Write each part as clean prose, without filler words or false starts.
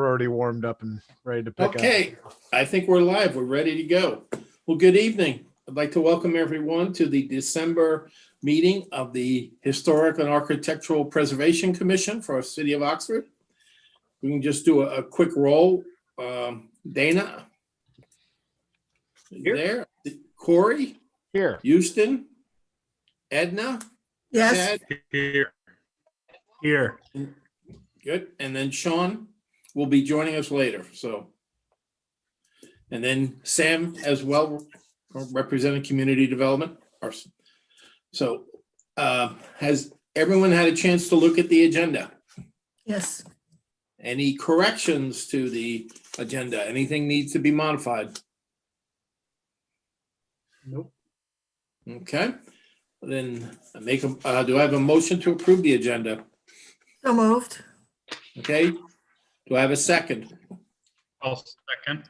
We're already warmed up and ready to pick up. Okay, I think we're live. We're ready to go. Well, good evening. I'd like to welcome everyone to the December meeting of the Historic and Architectural Preservation Commission for our city of Oxford. We can just do a quick roll. Dana? Here. There. Corey? Here. Houston? Edna? Yes. Chad? Here. Good. And then Sean will be joining us later. So, and then Sam as well, representing community development. So, has everyone had a chance to look at the agenda? Yes. Any corrections to the agenda? Anything needs to be modified? Nope. Okay. Then do I have a motion to approve the agenda? So moved. Okay. Do I have a second? I'll second.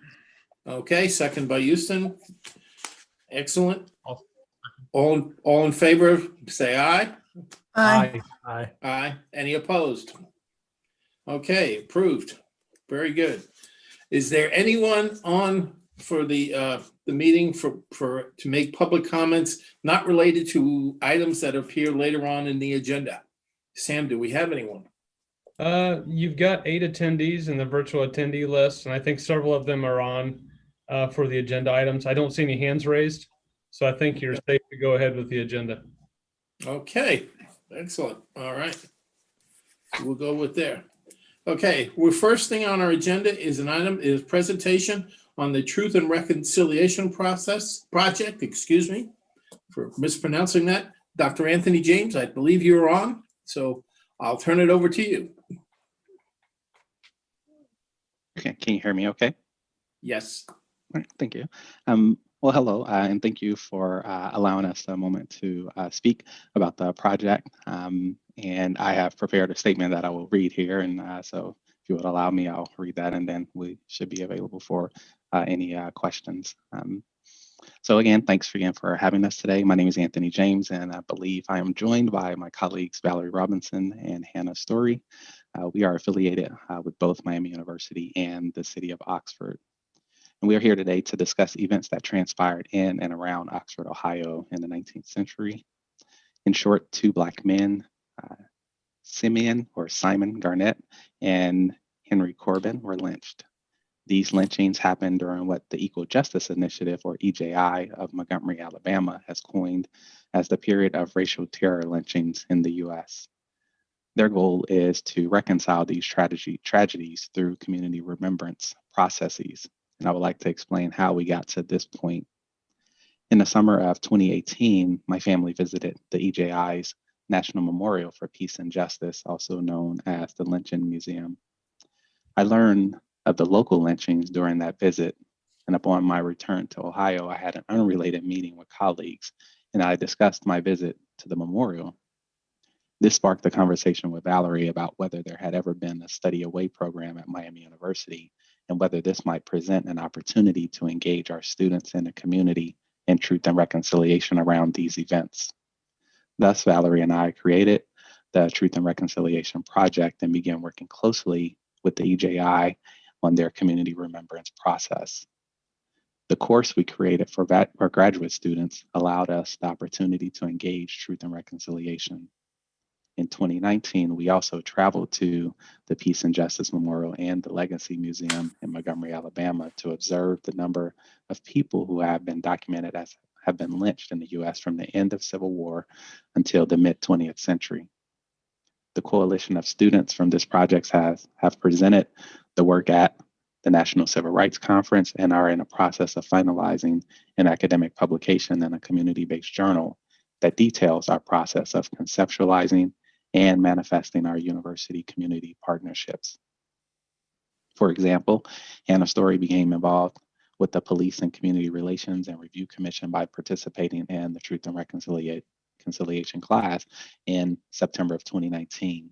Okay, second by Houston. Excellent. All in favor, say aye. Aye. Aye. Aye. Any opposed? Okay, approved. Very good. Is there anyone on for the meeting to make public comments not related to items that appear later on in the agenda? Sam, do we have anyone? You've got 8 attendees in the virtual attendee list, and I think several of them are on for the agenda items. I don't see any hands raised, so I think you're safe to go ahead with the agenda. Okay, excellent. All right. We'll go with there. Okay, well, first thing on our agenda is presentation on the Truth and Reconciliation Project, excuse me for mispronouncing that. Dr. Anthony James, I believe you're on, so I'll turn it over to you. Okay, can you hear me okay? Yes. All right, thank you. Well, hello, and thank you for allowing us a moment to speak about the project. And I have prepared a statement that I will read here. And so if you would allow me, I'll read that, and then we should be available for any questions. So again, thanks again for having us today. My name is Anthony James, and I believe I am joined by my colleagues, Valerie Robinson and Hannah Story. We are affiliated with both Miami University and the city of Oxford. And we are here today to discuss events that transpired in and around Oxford, Ohio in the 19th century. In short, 2 Black men, Simon Garnett and Henry Corbin, were lynched. These lynchings happened during what the Equal Justice Initiative, or EJI, of Montgomery, Alabama, has coined as the period of racial terror lynchings in the U.S. Their goal is to reconcile these tragedies through community remembrance processes. And I would like to explain how we got to this point. In the summer of 2018, my family visited the EJI's National Memorial for Peace and Justice, also known as the Lynching Museum. I learned of the local lynchings during that visit, and upon my return to Ohio, I had an unrelated meeting with colleagues, and I discussed my visit to the memorial. This sparked a conversation with Valerie about whether there had ever been a study away program at Miami University, and whether this might present an opportunity to engage our students in the community in truth and reconciliation around these events. Thus, Valerie and I created the Truth and Reconciliation Project and began working closely with the EJI on their community remembrance process. The course we created for graduate students allowed us the opportunity to engage truth and reconciliation. In 2019, we also traveled to the Peace and Justice Memorial and the Legacy Museum in Montgomery, Alabama, to observe the number of people who have been documented as have been lynched in the U.S. from the end of Civil War until the mid-20th century. The coalition of students from this project have presented the work at the National Civil Rights Conference and are in a process of finalizing an academic publication in a community-based journal that details our process of conceptualizing and manifesting our university community partnerships. For example, Hannah Story became involved with the Police and Community Relations and Review Commission by participating in the Truth and Reconciliation class in September of 2019.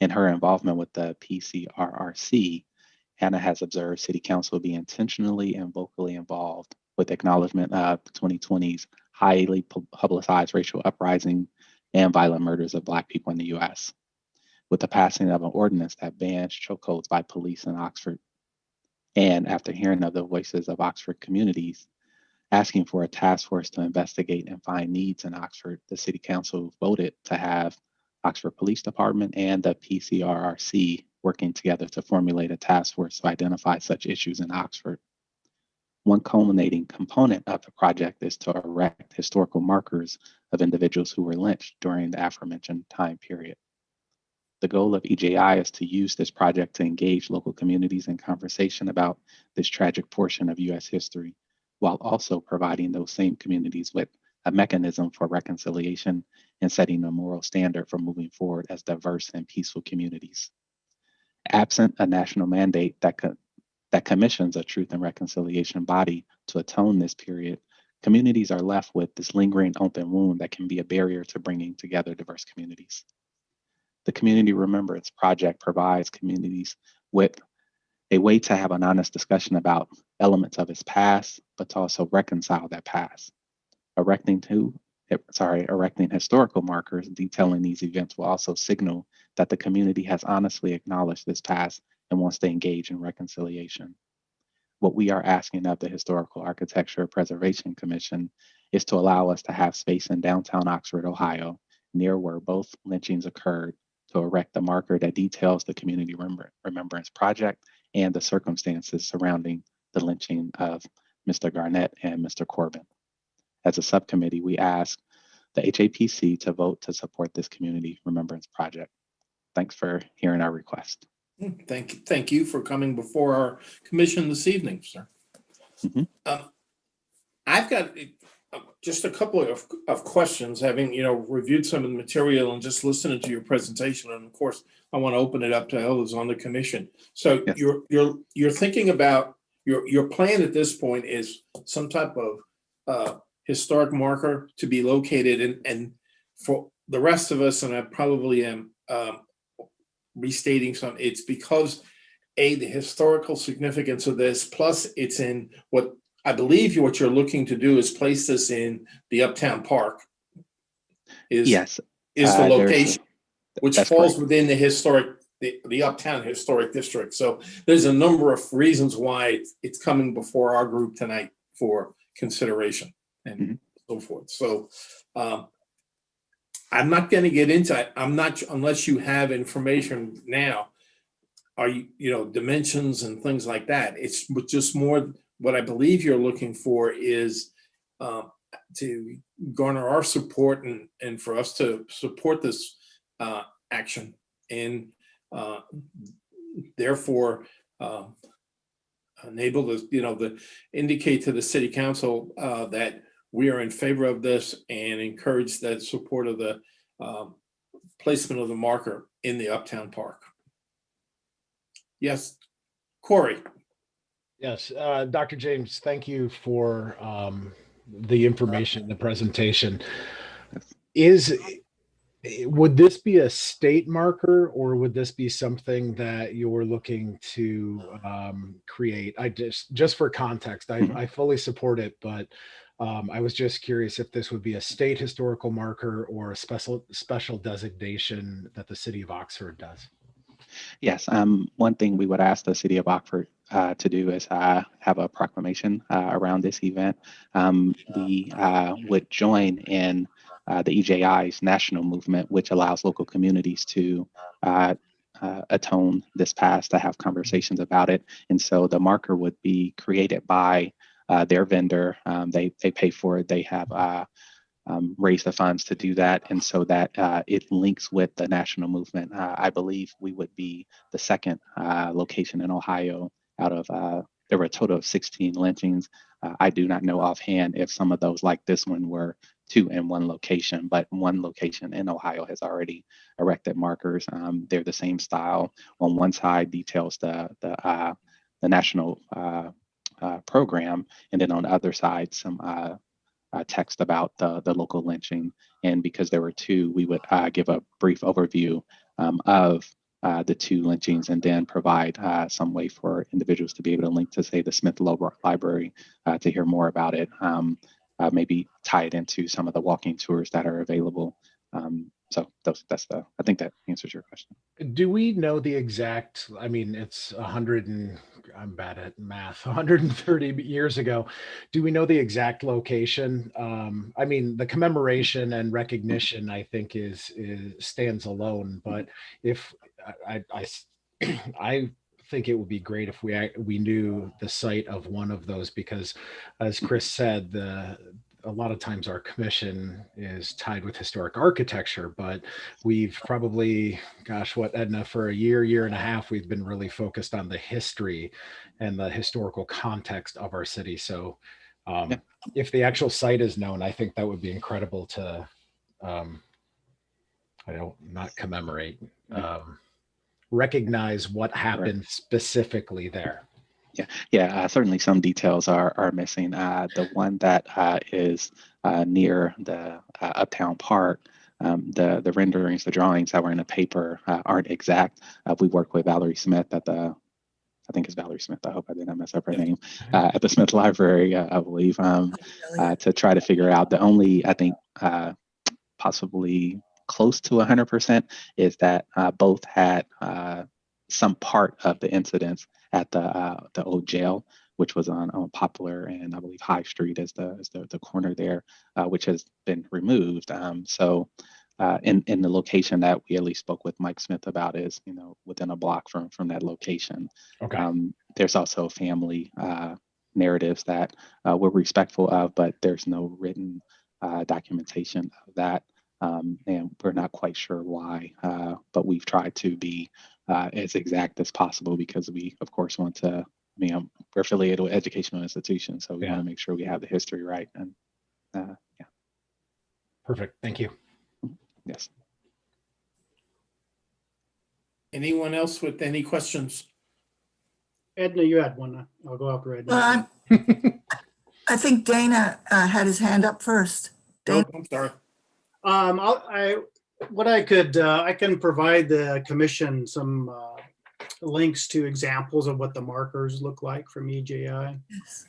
In her involvement with the PCRRC, Hannah has observed City Council be intentionally and vocally involved with acknowledgement of 2020's highly publicized racial uprising and violent murders of Black people in the U.S. with the passing of an ordinance that bans chokeholds by police in Oxford. And after hearing of the voices of Oxford communities asking for a task force to investigate and find needs in Oxford, the City Council voted to have Oxford Police Department and the PCRRC working together to formulate a task force to identify such issues in Oxford. One culminating component of the project is to erect historical markers of individuals who were lynched during the aforementioned time period. The goal of EJI is to use this project to engage local communities in conversation about this tragic portion of US history, while also providing those same communities with a mechanism for reconciliation and setting a moral standard for moving forward as diverse and peaceful communities. Absent a national mandate that commissions a truth and reconciliation body to atone this period, communities are left with this lingering open wound that can be a barrier to bringing together diverse communities. The Community Remembrance Project provides communities with a way to have an honest discussion about elements of its past, but to also reconcile that past. Erecting historical markers detailing these events will also signal that the community has honestly acknowledged this past and wants to engage in reconciliation. What we are asking of the Historical Architecture Preservation Commission is to allow us to have space in downtown Oxford, Ohio, near where both lynchings occurred, to erect a marker that details the Community Remembrance Project and the circumstances surrounding the lynching of Mr. Garnett and Mr. Corbin. As a subcommittee, we ask the HAPC to vote to support this Community Remembrance Project. Thanks for hearing our request. Thank you for coming before our commission this evening, sir. I've got just a couple of questions, having reviewed some of the material and just listening to your presentation, and of course I want to open it up to others on the commission. So yes. You're thinking about your plan at this point is some type of historic marker to be located, and for the rest of us, and I probably am restating some, it's because the historical significance of this, plus it's in what I believe what you're looking to do is place this in the Uptown Park. Yes, is the location, which falls correct. within the Uptown Historic District. So there's a number of reasons why it's coming before our group tonight for consideration and so forth. So I'm not going to get into it. I'm not, unless you have information now, are dimensions and things like that. It's just more what I believe you're looking for is to garner our support and for us to support this action, and therefore enable the indicate to the city council that we are in favor of this and encourage that support of the placement of the marker in the Uptown Park. Yes, Corey. Yes, Dr. James, thank you for the information, the presentation. Would this be a state marker, or would this be I that you're looking to create? I just for context, I fully support it, but I was just curious if this would be a state historical marker or a special designation that the city of Oxford does. Yes, one thing we would ask the city of Oxford to do is have a proclamation around this event. We would join in the EJI's national movement, which allows local communities to atone this past, to have conversations about it. And so the marker would be created by their vendor. They pay for it. They have raise the funds to do that, and so that it links with the national movement. I believe we would be the second location in Ohio out of, there were a total of 16 lynchings. I do not know offhand if some of those, like this one, were 2 in one location, but one location in Ohio has already erected markers. They're the same style. On one side details the national program, and then on the other side some text about the local lynching. And because there were 2, we would give a brief overview of the 2 lynchings, and then provide some way for individuals to be able to link to, say, the Smith Library to hear more about it, maybe tie it into some of the walking tours that are available. So I think that answers your question. Do we know the exact, I mean, it's 100 and I'm bad at math, 130 years ago. Do we know the exact location? I mean, the commemoration and recognition, I think is stands alone, but if I think it would be great if we knew the site of one of those, because as Chris said, a lot of times our commission is tied with historic architecture, but we've probably, gosh, what, Edna, for a year and a half, we've been really focused on the history and the historical context of our city. So if the actual site is known, I think that would be incredible to, not commemorate, recognize what happened specifically there. Yeah. Certainly some details are missing. The one that is near the Uptown Park, the renderings, the drawings that were in the paper aren't exact. We worked with Valerie Smith I think it's Valerie Smith. I hope I didn't mess up her name, at the Smith Library, I believe, to try to figure out. The only, I think, possibly close to 100% is that both had some part of the incidents at the old jail, which was on Poplar and I believe High Street is the corner there, which has been removed. So in the location that we at least spoke with Mike Smith about is, within a block from that location. Okay. There's also family narratives that we're respectful of, but there's no written documentation of that. And we're not quite sure why, but we've tried to be as exact as possible because we, of course, want to, we're affiliated with educational institutions, so we want to make sure we have the history right. And yeah. Perfect. Thank you. Yes. Anyone else with any questions? Edna, you had one. I'll go after Edna. Well, I think Dana had his hand up first. Oh, Dana? I'm sorry. I can provide the commission some links to examples of what the markers look like from EJI. Yes.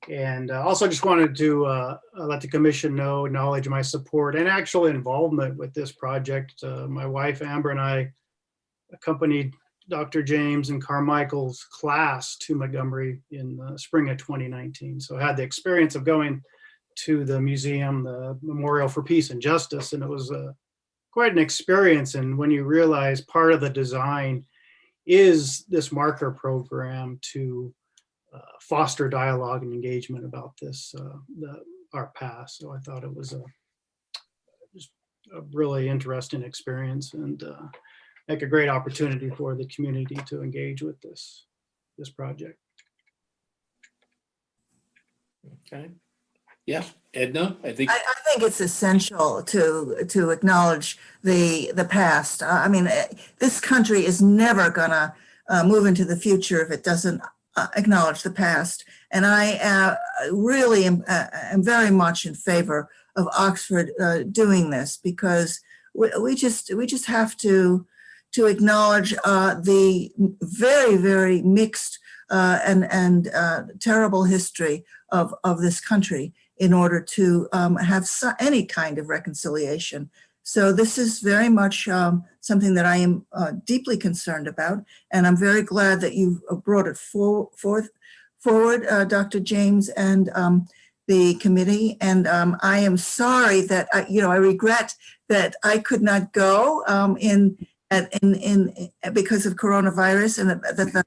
And also just wanted to let the commission acknowledge my support and actual involvement with this project. My wife, Amber, and I accompanied Dr. James and Carmichael's class to Montgomery in the spring of 2019. So I had the experience of going to the museum, the Memorial for Peace and Justice, and it was quite an experience. And when you realize part of the design is this marker program to foster dialogue and engagement about this, our past. So I thought it was just a really interesting experience and like a great opportunity for the community to engage with this project. Okay. Yeah, Edna, I think. I think it's essential to acknowledge the past. I mean, this country is never gonna move into the future if it doesn't acknowledge the past. And I really am very much in favor of Oxford doing this, because we just have to acknowledge the very, very mixed and terrible history of this country in order to have any kind of reconciliation. So this is very much something that I am deeply concerned about, and I'm very glad that you brought it forward, Dr. James and the committee. And I am sorry that I regret that I could not go because of coronavirus, and that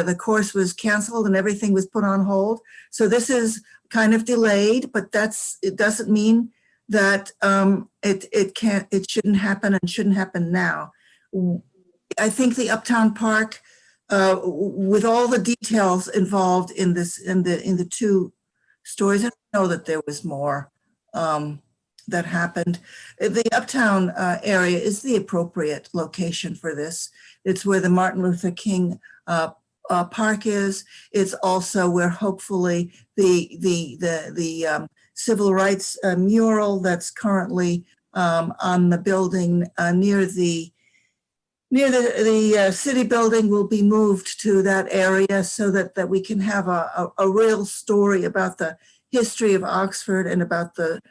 the course was canceled and everything was put on hold. So this is kind of delayed, but it doesn't mean that it shouldn't happen and shouldn't happen now. I think the Uptown Park, with all the details involved in the two stories, I know that there was more that happened. The Uptown area is the appropriate location for this. It's where the Martin Luther King Park is. It's also where hopefully the civil rights mural that's currently on the building near the city building will be moved to that area, so that we can have a real story about the history of Oxford and about the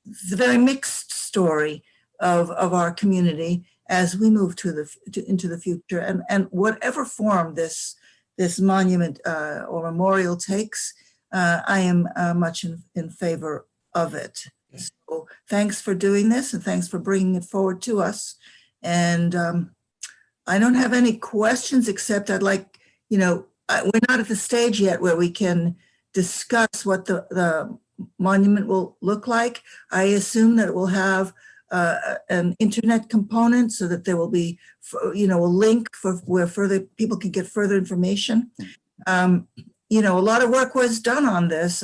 it's a very mixed story of our community as we move into the future. And whatever form this monument or memorial takes, I am much in favor of it. So thanks for doing this, and thanks for bringing it forward to us. And I don't have any questions, except I'd like, we're not at the stage yet where we can discuss what the monument will look like. I assume that it will have an internet component so that there will be, a link for where further people can get further information. A lot of work was done on this.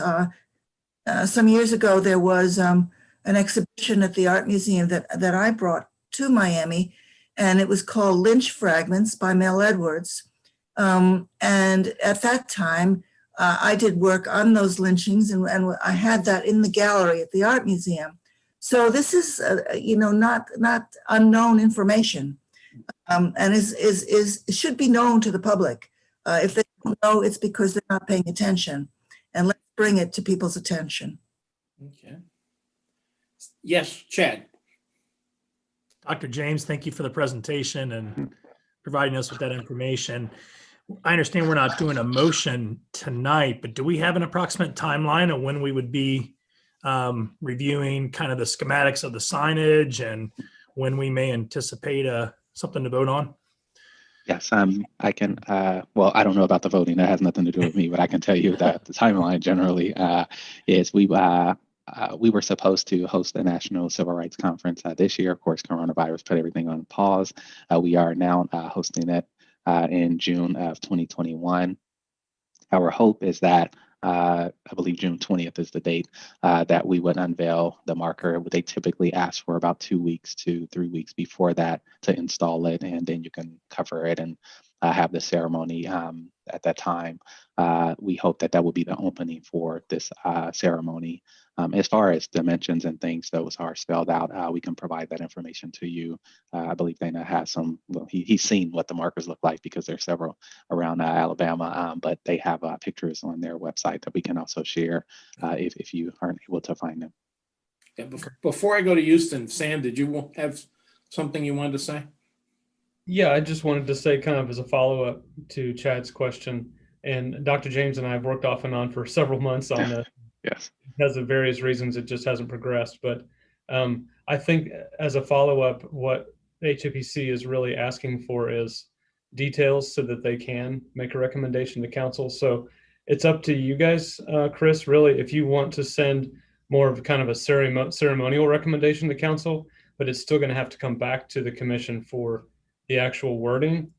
Some years ago, there was an exhibition at the Art Museum that I brought to Miami, and it was called Lynch Fragments by Mel Edwards. And at that time, I did work on those lynchings, and I had that in the gallery at the Art Museum. So this is, not unknown information, and should be known to the public. If they don't know, it's because they're not paying attention. And let's bring it to people's attention. Okay. Yes, Chad. Dr. James, thank you for the presentation and providing us with that information. I understand we're not doing a motion tonight, but do we have an approximate timeline of when we would be reviewing kind of the schematics of the signage and when we may anticipate something to vote on? Yes, I can. Well, I don't know about the voting. That has nothing to do with me, but I can tell you that the timeline generally is we were supposed to host the National Civil Rights Conference this year. Of course, coronavirus put everything on pause. We are now hosting it in June of 2021. Our hope is that I believe June 20th is the date that we would unveil the marker. They typically ask for about 2 weeks to 3 weeks before that to install it, and then you can cover it and have the ceremony at that time. We hope that will be the opening for this ceremony. As far as dimensions and things, those are spelled out. We can provide that information to you. I believe Dana has some, well, he's seen what the markers look like because there's several around Alabama, but they have pictures on their website that we can also share if you aren't able to find them. Yeah, before I go to Houston, Sam, did you have something you wanted to say? Yeah, I just wanted to say, kind of as a follow-up to Chad's question, and Dr. James and I have worked off and on for several months on this. Yes. Because of various reasons, it just hasn't progressed. But I think as a follow-up, what HAPC is really asking for is details so that they can make a recommendation to council. So it's up to you guys, Chris, really, if you want to send more of kind of a ceremonial recommendation to council, but it's still going to have to come back to the commission for the actual wording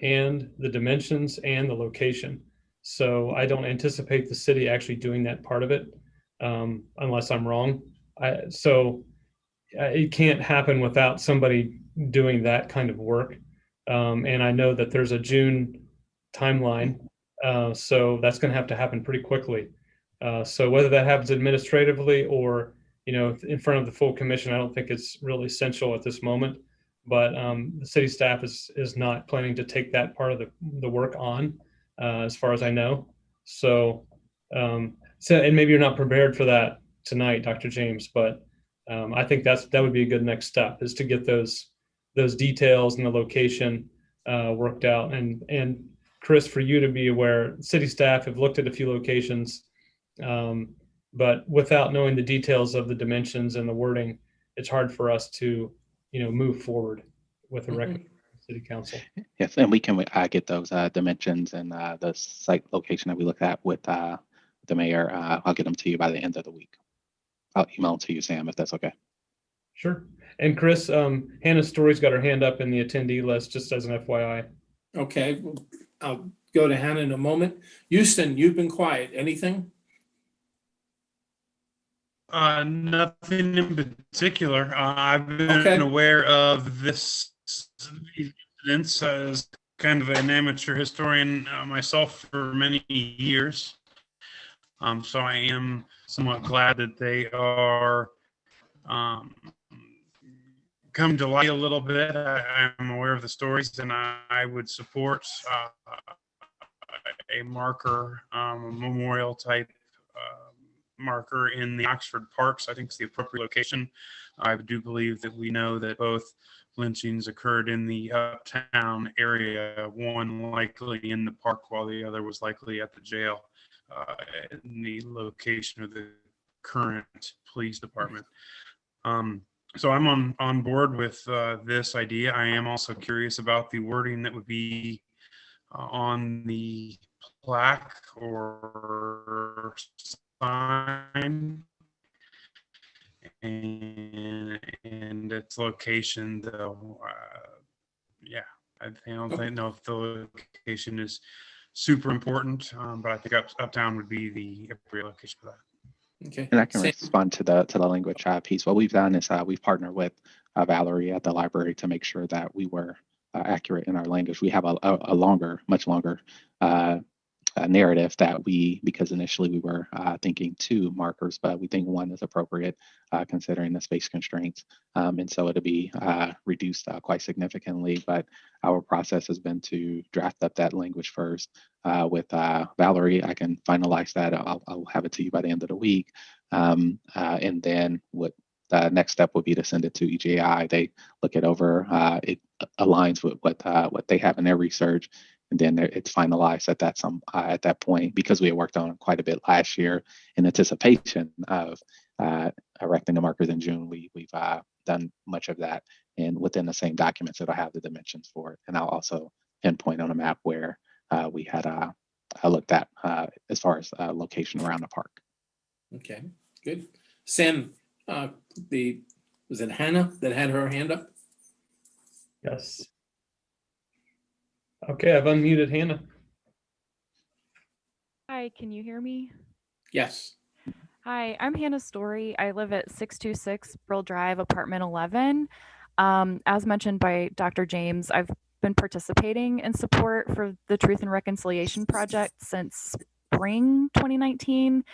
and the dimensions and the location. So I don't anticipate the city actually doing that part of it, unless I'm wrong. So it can't happen without somebody doing that kind of work. And I know that there's a June timeline, so that's going to have to happen pretty quickly. So whether that happens administratively or in front of the full commission, I don't think it's really essential at this moment. But the city staff is not planning to take that part of the work on, as far as I know. So and maybe you're not prepared for that tonight, Dr. James, but I think that would be a good next step, is to get those details and the location worked out. And Chris, for you to be aware, city staff have looked at a few locations, but without knowing the details of the dimensions and the wording, it's hard for us to move forward with a recommendation to city council. Yes, and we can get those dimensions and the site location that we looked at with the mayor. I'll get them to you by the end of the week. I'll email them to you, Sam, if that's okay. Sure. And Chris, Hannah Story's got her hand up in the attendee list, just as an FYI. Okay, I'll go to Hannah in a moment. Houston, you've been quiet. Anything? Nothing in particular. I've been aware of this incident as kind of an amateur historian myself for many years. So I am somewhat glad that they are come to light a little bit. I'm aware of the stories, and I would support a marker, a memorial type marker in the Oxford Parks, I think, is the appropriate location. I do believe that we know that both lynchings occurred in the uptown area, one likely in the park while the other was likely at the jail, in the location of the current police department. So I'm on board with this idea. I am also curious about the wording that would be on the plaque or sign, and its location, though. Yeah, I don't know if the location is super important, but I think uptown would be the appropriate location for that. Okay. And I can respond to the language piece. What we've done is we've partnered with Valerie at the library to make sure that we were accurate in our language. We have a longer, much longer narrative that because initially we were thinking 2 markers, but we think 1 is appropriate considering the space constraints. And so it'll be reduced quite significantly, but our process has been to draft up that language first with Valerie. I can finalize that. I'll have it to you by the end of the week. And then what the next step would be to send it to EJI. They look it over. It aligns with what they have in their research. And then it's finalized at that point, because we had worked on it quite a bit last year in anticipation of erecting the markers in June. We've done much of that, and within the same documents, it'll have the dimensions for it. And I'll also pinpoint on a map where we had looked at as far as location around the park. Okay, good. Sam, was it Hannah that had her hand up? Yes. Okay, I've unmuted Hannah. Hi, can you hear me? Yes. Hi, I'm Hannah Story. I live at 626 Brill Drive, apartment 11. As mentioned by Dr. James, I've been participating in support for the Truth and Reconciliation Project since spring 2019,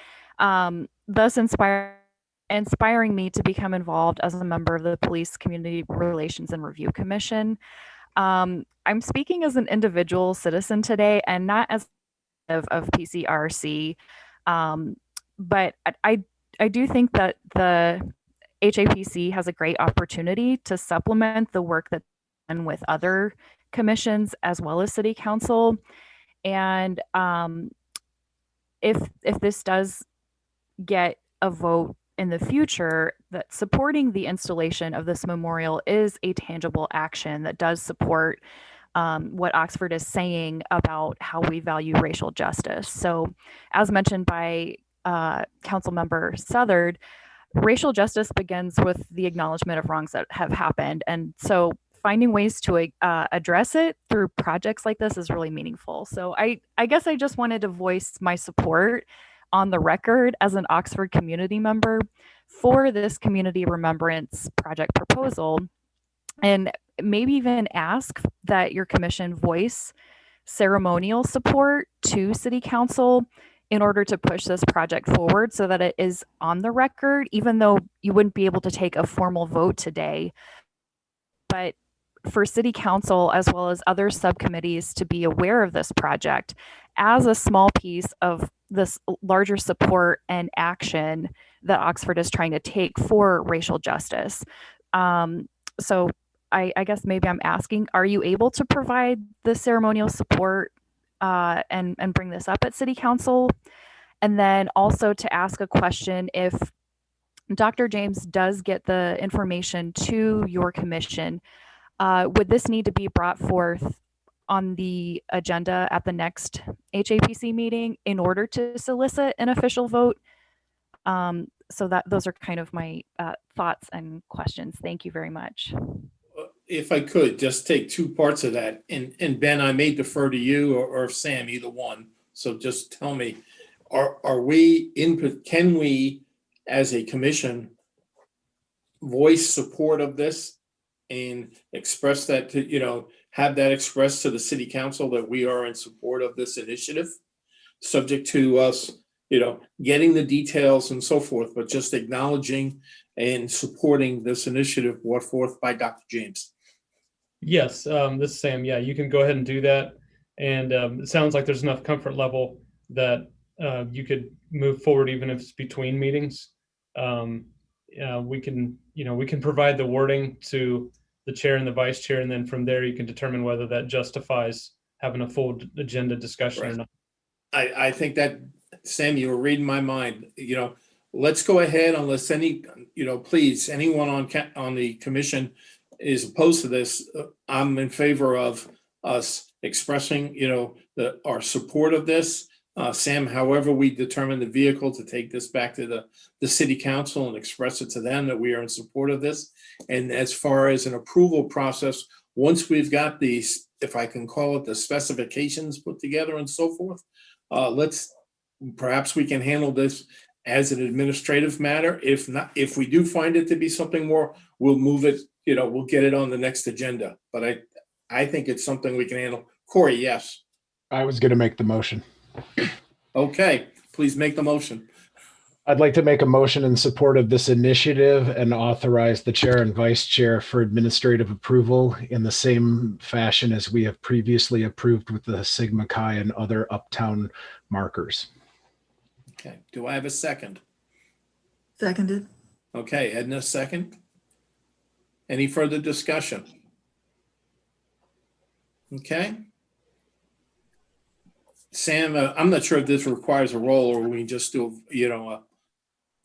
thus inspiring me to become involved as a member of the Police Community Relations and Review Commission. I'm speaking as an individual citizen today and not as of PCRC, but I do think that the HAPC has a great opportunity to supplement the work that's done with other commissions as well as City Council. And if this does get a vote in the future, that supporting the installation of this memorial is a tangible action that does support what Oxford is saying about how we value racial justice. So, as mentioned by Councilmember Southard, racial justice begins with the acknowledgement of wrongs that have happened. And so finding ways to address it through projects like this is really meaningful. So I guess I just wanted to voice my support on the record as an Oxford community member for this community remembrance project proposal, and maybe even ask that your commission voice ceremonial support to City Council in order to push this project forward so that it is on the record, even though you wouldn't be able to take a formal vote today. But for City Council, as well as other subcommittees, to be aware of this project as a small piece of this larger support and action that Oxford is trying to take for racial justice. So I guess maybe I'm asking, are you able to provide the ceremonial support and bring this up at City Council? And then also to ask a question, if Dr. James does get the information to your commission, would this need to be brought forth on the agenda at the next HAPC meeting in order to solicit an official vote? So those are kind of my thoughts and questions. Thank you very much. If I could just take 2 parts of that, and Ben, I may defer to you or Sam, either one. So just tell me, can we as a commission voice support of this and express that to, have that expressed to the City Council that we are in support of this initiative, subject to us, getting the details and so forth, but just acknowledging and supporting this initiative brought forth by Dr. James. Yes, this is Sam. Yeah, you can go ahead and do that. And it sounds like there's enough comfort level that you could move forward even if it's between meetings. We can provide the wording to the chair and the vice chair, and then from there you can determine whether that justifies having a full agenda discussion or not. I think that, Sam, you were reading my mind. Let's go ahead unless please, anyone on the commission is opposed to this. I'm in favor of us expressing, our support of this. Sam, however we determine the vehicle to take this back to the city council and express it to them that we are in support of this. And as far as an approval process, once we've got these, if I can call it, the specifications put together and so forth, perhaps we can handle this as an administrative matter. If not, if we do find it to be something more, we'll move it, we'll get it on the next agenda. But I think it's something we can handle. Corey, yes. I was going to make the motion. Okay, please make the motion. I'd like to make a motion in support of this initiative and authorize the chair and vice chair for administrative approval in the same fashion as we have previously approved with the Sigma Chi and other uptown markers. Okay, do I have a second? Seconded. Okay, Edna, second. Any further discussion? Okay. Sam, I'm not sure if this requires a roll or we can just do, a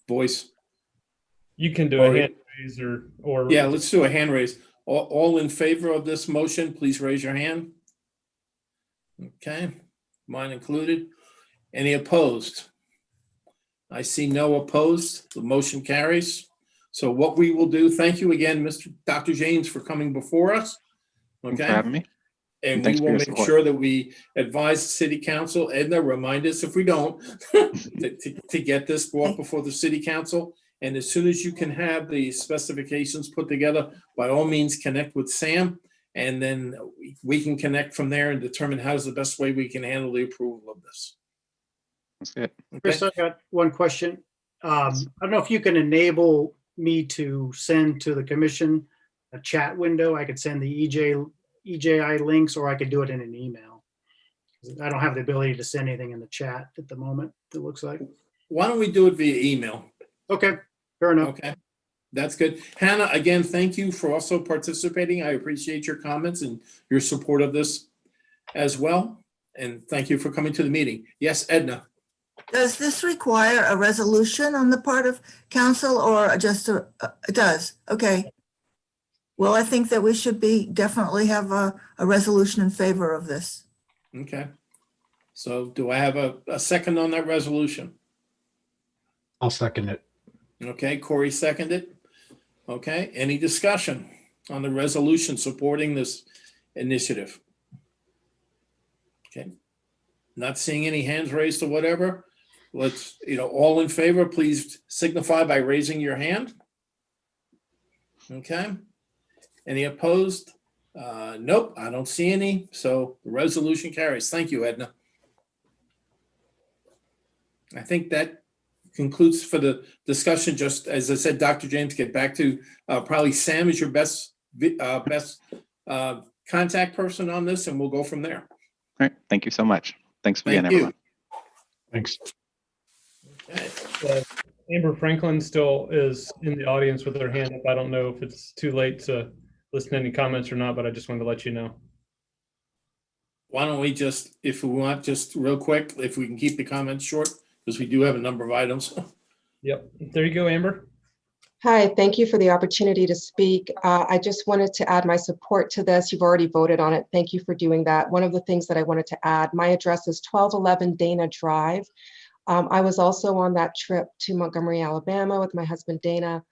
voice. You can do a hand raise or Yeah, let's do a hand raise. All in favor of this motion, please raise your hand. Okay, mine included. Any opposed? I see no opposed. The motion carries. So what we will do, thank you again, Dr. James, for coming before us. Thanks for Okay. having me. And Thanks we for will your make support. sure that we advise the city council, Edna, remind us if we don't, to get this brought before the city council. And as soon as you can have the specifications put together, by all means, connect with Sam. And then we can connect from there and determine how's the best way we can handle the approval of this. That's it. Chris, I got one question. I don't know if you can enable me to send to the commission a chat window. I could send the EJI links, or I could do it in an email. I don't have the ability to send anything in the chat at the moment, it looks like. Why don't we do it via email? Okay, fair enough. Okay, that's good. Hannah, again, thank you for also participating. I appreciate your comments and your support of this as well. And thank you for coming to the meeting. Yes, Edna. Does this require a resolution on the part of council or just it does? Okay. Well, I think that we should definitely have a resolution in favor of this. Okay. So do I have a second on that resolution? I'll second it. Okay, Corey seconded. Okay, any discussion on the resolution supporting this initiative? Okay, not seeing any hands raised or whatever. Let's, all in favor, please signify by raising your hand. Okay, any opposed? Nope, I don't see any. So the resolution carries. Thank you, Edna. I think that concludes for the discussion. Just as I said, Dr. James, get back to probably Sam is your best contact person on this, and we'll go from there. All right. Thank you so much. Thanks again, Thank you. everyone. Thanks. Okay. Amber Franklin still is in the audience with her hand up. I don't know if it's too late to listen to any comments or not, but I just wanted to let you know. Why don't we just, if we want, just real quick, if we can keep the comments short, because we do have a number of items. Yep. There you go, Amber. Hi, thank you for the opportunity to speak. I just wanted to add my support to this. You've already voted on it. Thank you for doing that. One of the things that I wanted to add, my address is 1211 Dana Drive. I was also on that trip to Montgomery, Alabama with my husband, Dana.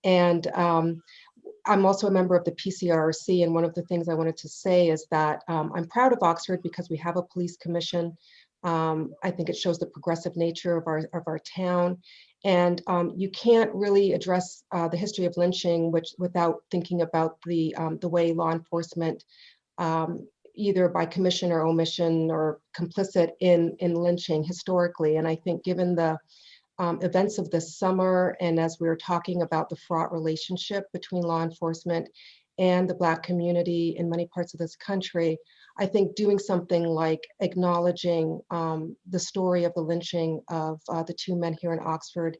And I'm also a member of the PCRC. And one of the things I wanted to say is that I'm proud of Oxford because we have a police commission. I think it shows the progressive nature of our town. And you can't really address the history of lynching without thinking about the way law enforcement, either by commission or omission or complicit in lynching historically. And I think given the events of this summer, and as we were talking about the fraught relationship between law enforcement and the Black community in many parts of this country, I think doing something like acknowledging the story of the lynching of the two men here in Oxford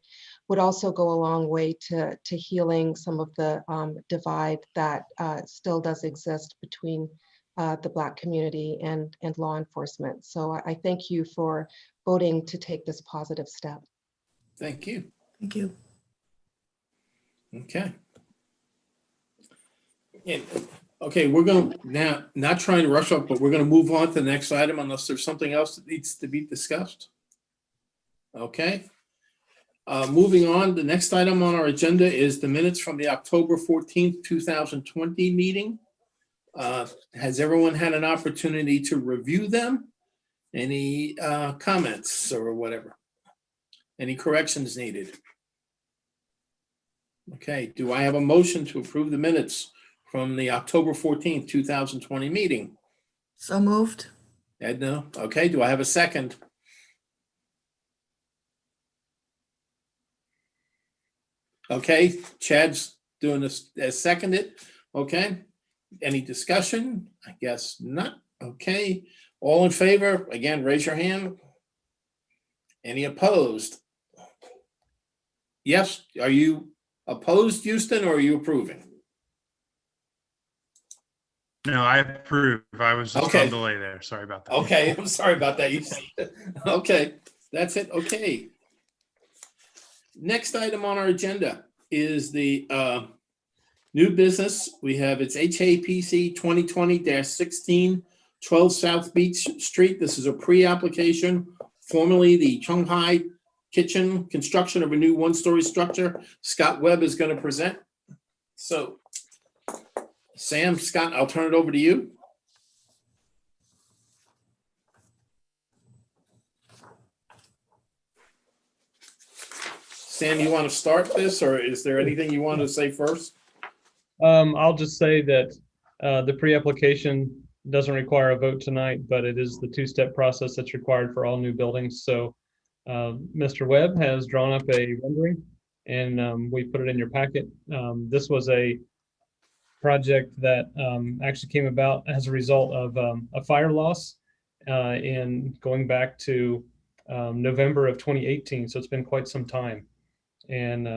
would also go a long way to healing some of the divide that still does exist between the Black community and law enforcement. So I thank you for voting to take this positive step. Thank you. Thank you. Okay. And, okay, we're going to now, not trying to rush up, but we're going to move on to the next item unless there's something else that needs to be discussed. Okay. Moving on, the next item on our agenda is the minutes from the October 14th, 2020 meeting. Has everyone had an opportunity to review them? Any comments or whatever? Any corrections needed? Okay, do I have a motion to approve the minutes from the October 14th, 2020 meeting? So moved. Edna, okay, do I have a second? Okay, Chad's doing this as seconded, okay? Any discussion? I guess not, okay. All in favor, again, raise your hand. Any opposed? Yes, are you opposed, Houston, or are you approving? No, I approve. I was just Okay. on delay there. Sorry about that. Okay, I'm sorry about that. Okay, that's it, okay. Next item on our agenda is the new business. We have it's HAPC 2020-16, 12 South Beach Street. This is a pre-application, formerly the Chung-Hai Kitchen, construction of a new one-story structure. Scott Webb is going to present. So, Sam, Scott, I'll turn it over to you. Sam, you want to start this, or is there anything you want to say first? I'll just say that the pre-application doesn't require a vote tonight, but it is the two-step process that's required for all new buildings. So Mr. Webb has drawn up a rendering, and we put it in your packet. This was a project that actually came about as a result of a fire loss in going back to November of 2018. So it's been quite some time. And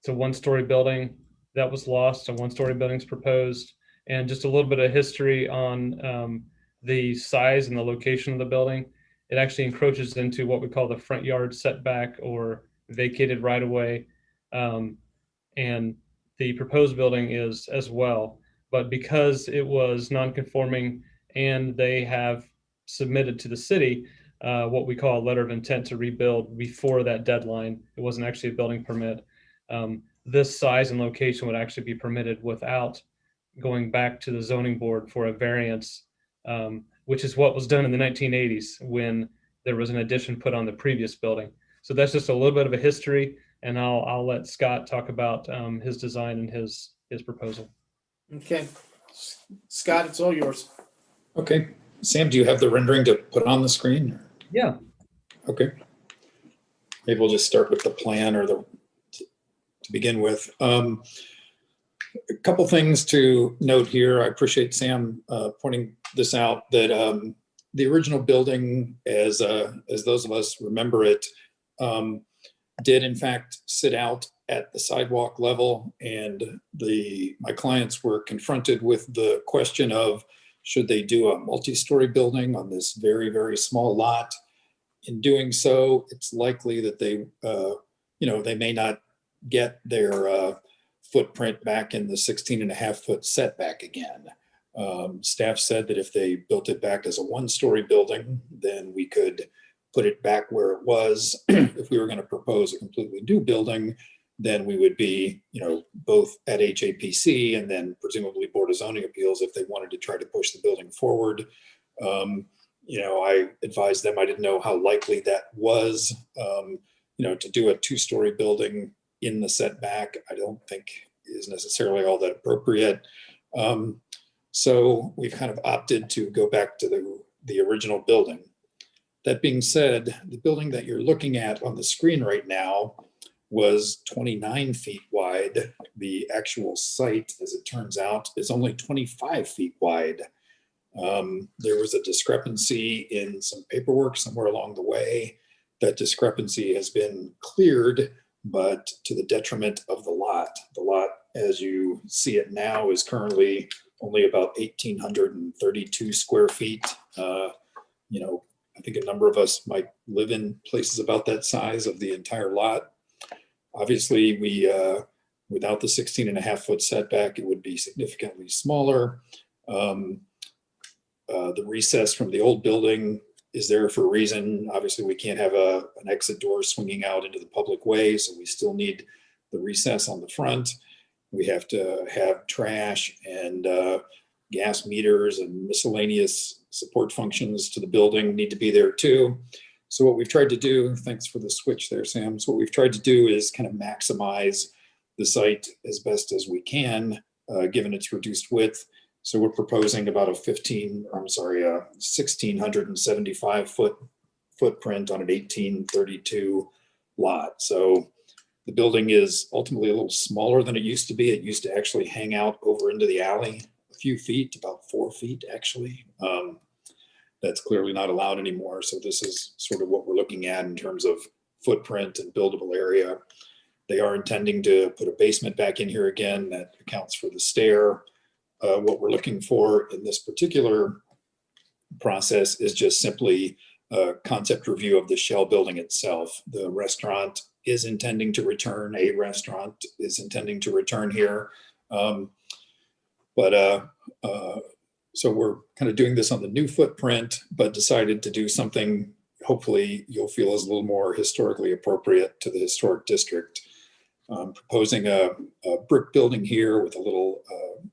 it's a one-story building that was lost, a one-story building's proposed, and just a little bit of history on the size and the location of the building. It actually encroaches into what we call the front yard setback or vacated right-of-way. And the proposed building is as well. But because it was non-conforming and they have submitted to the city what we call a letter of intent to rebuild before that deadline, it wasn't actually a building permit. This size and location would actually be permitted without going back to the zoning board for a variance, which is what was done in the 1980s when there was an addition put on the previous building. So that's just a little bit of a history, and I'll let Scott talk about his design and his proposal. Okay, Scott, it's all yours. Okay, Sam, do you have the rendering to put on the screen? Yeah. Okay. Maybe we'll just start with the plan or to begin with. A couple things to note here. I appreciate Sam pointing this out, that the original building, as those of us remember it, did in fact sit out at the sidewalk level, and my clients were confronted with the question of, should they do a multi-story building on this very, very small lot? In doing so, it's likely that they may not get their footprint back in the 16.5-foot setback again. Staff said that if they built it back as a one-story building, then we could put it back where it was. If we were going to propose a completely new building, then we would be, both at HAPC and then presumably Board of Zoning Appeals if they wanted to try to push the building forward. I advised them I didn't know how likely that was. To do a two-story building in the setback, I don't think is necessarily all that appropriate. So we've kind of opted to go back to the original building. That being said, the building that you're looking at on the screen right now was 29 feet wide. The actual site, as it turns out, is only 25 feet wide. There was a discrepancy in some paperwork somewhere along the way. That discrepancy has been cleared, but to the detriment of the lot. The lot, as you see it now, is currently only about 1,832 square feet. You know, I think a number of us might live in places about that size of the entire lot. Obviously, without the 16.5-foot setback, it would be significantly smaller. The recess from the old building is there for a reason. Obviously, we can't have an exit door swinging out into the public way, so we still need the recess on the front. We have to have trash and gas meters and miscellaneous support functions to the building need to be there too. So what we've tried to do, thanks for the switch there, Sam. So what we've tried to do is kind of maximize the site as best as we can, given its reduced width. So we're proposing about a 1,675 foot footprint on an 1,832 lot. So the building is ultimately a little smaller than it used to be. It used to actually hang out over into the alley a few feet, about 4 feet actually. That's clearly not allowed anymore. So this is sort of what we're looking at in terms of footprint and buildable area. They are intending to put a basement back in here again. That accounts for the stair. What we're looking for in this particular process is just simply a concept review of the shell building itself. The restaurant is intending to return, a restaurant is intending to return here. So we're kind of doing this on the new footprint, but decided to do something hopefully you'll feel is a little more historically appropriate to the historic district. Proposing a brick building here with a little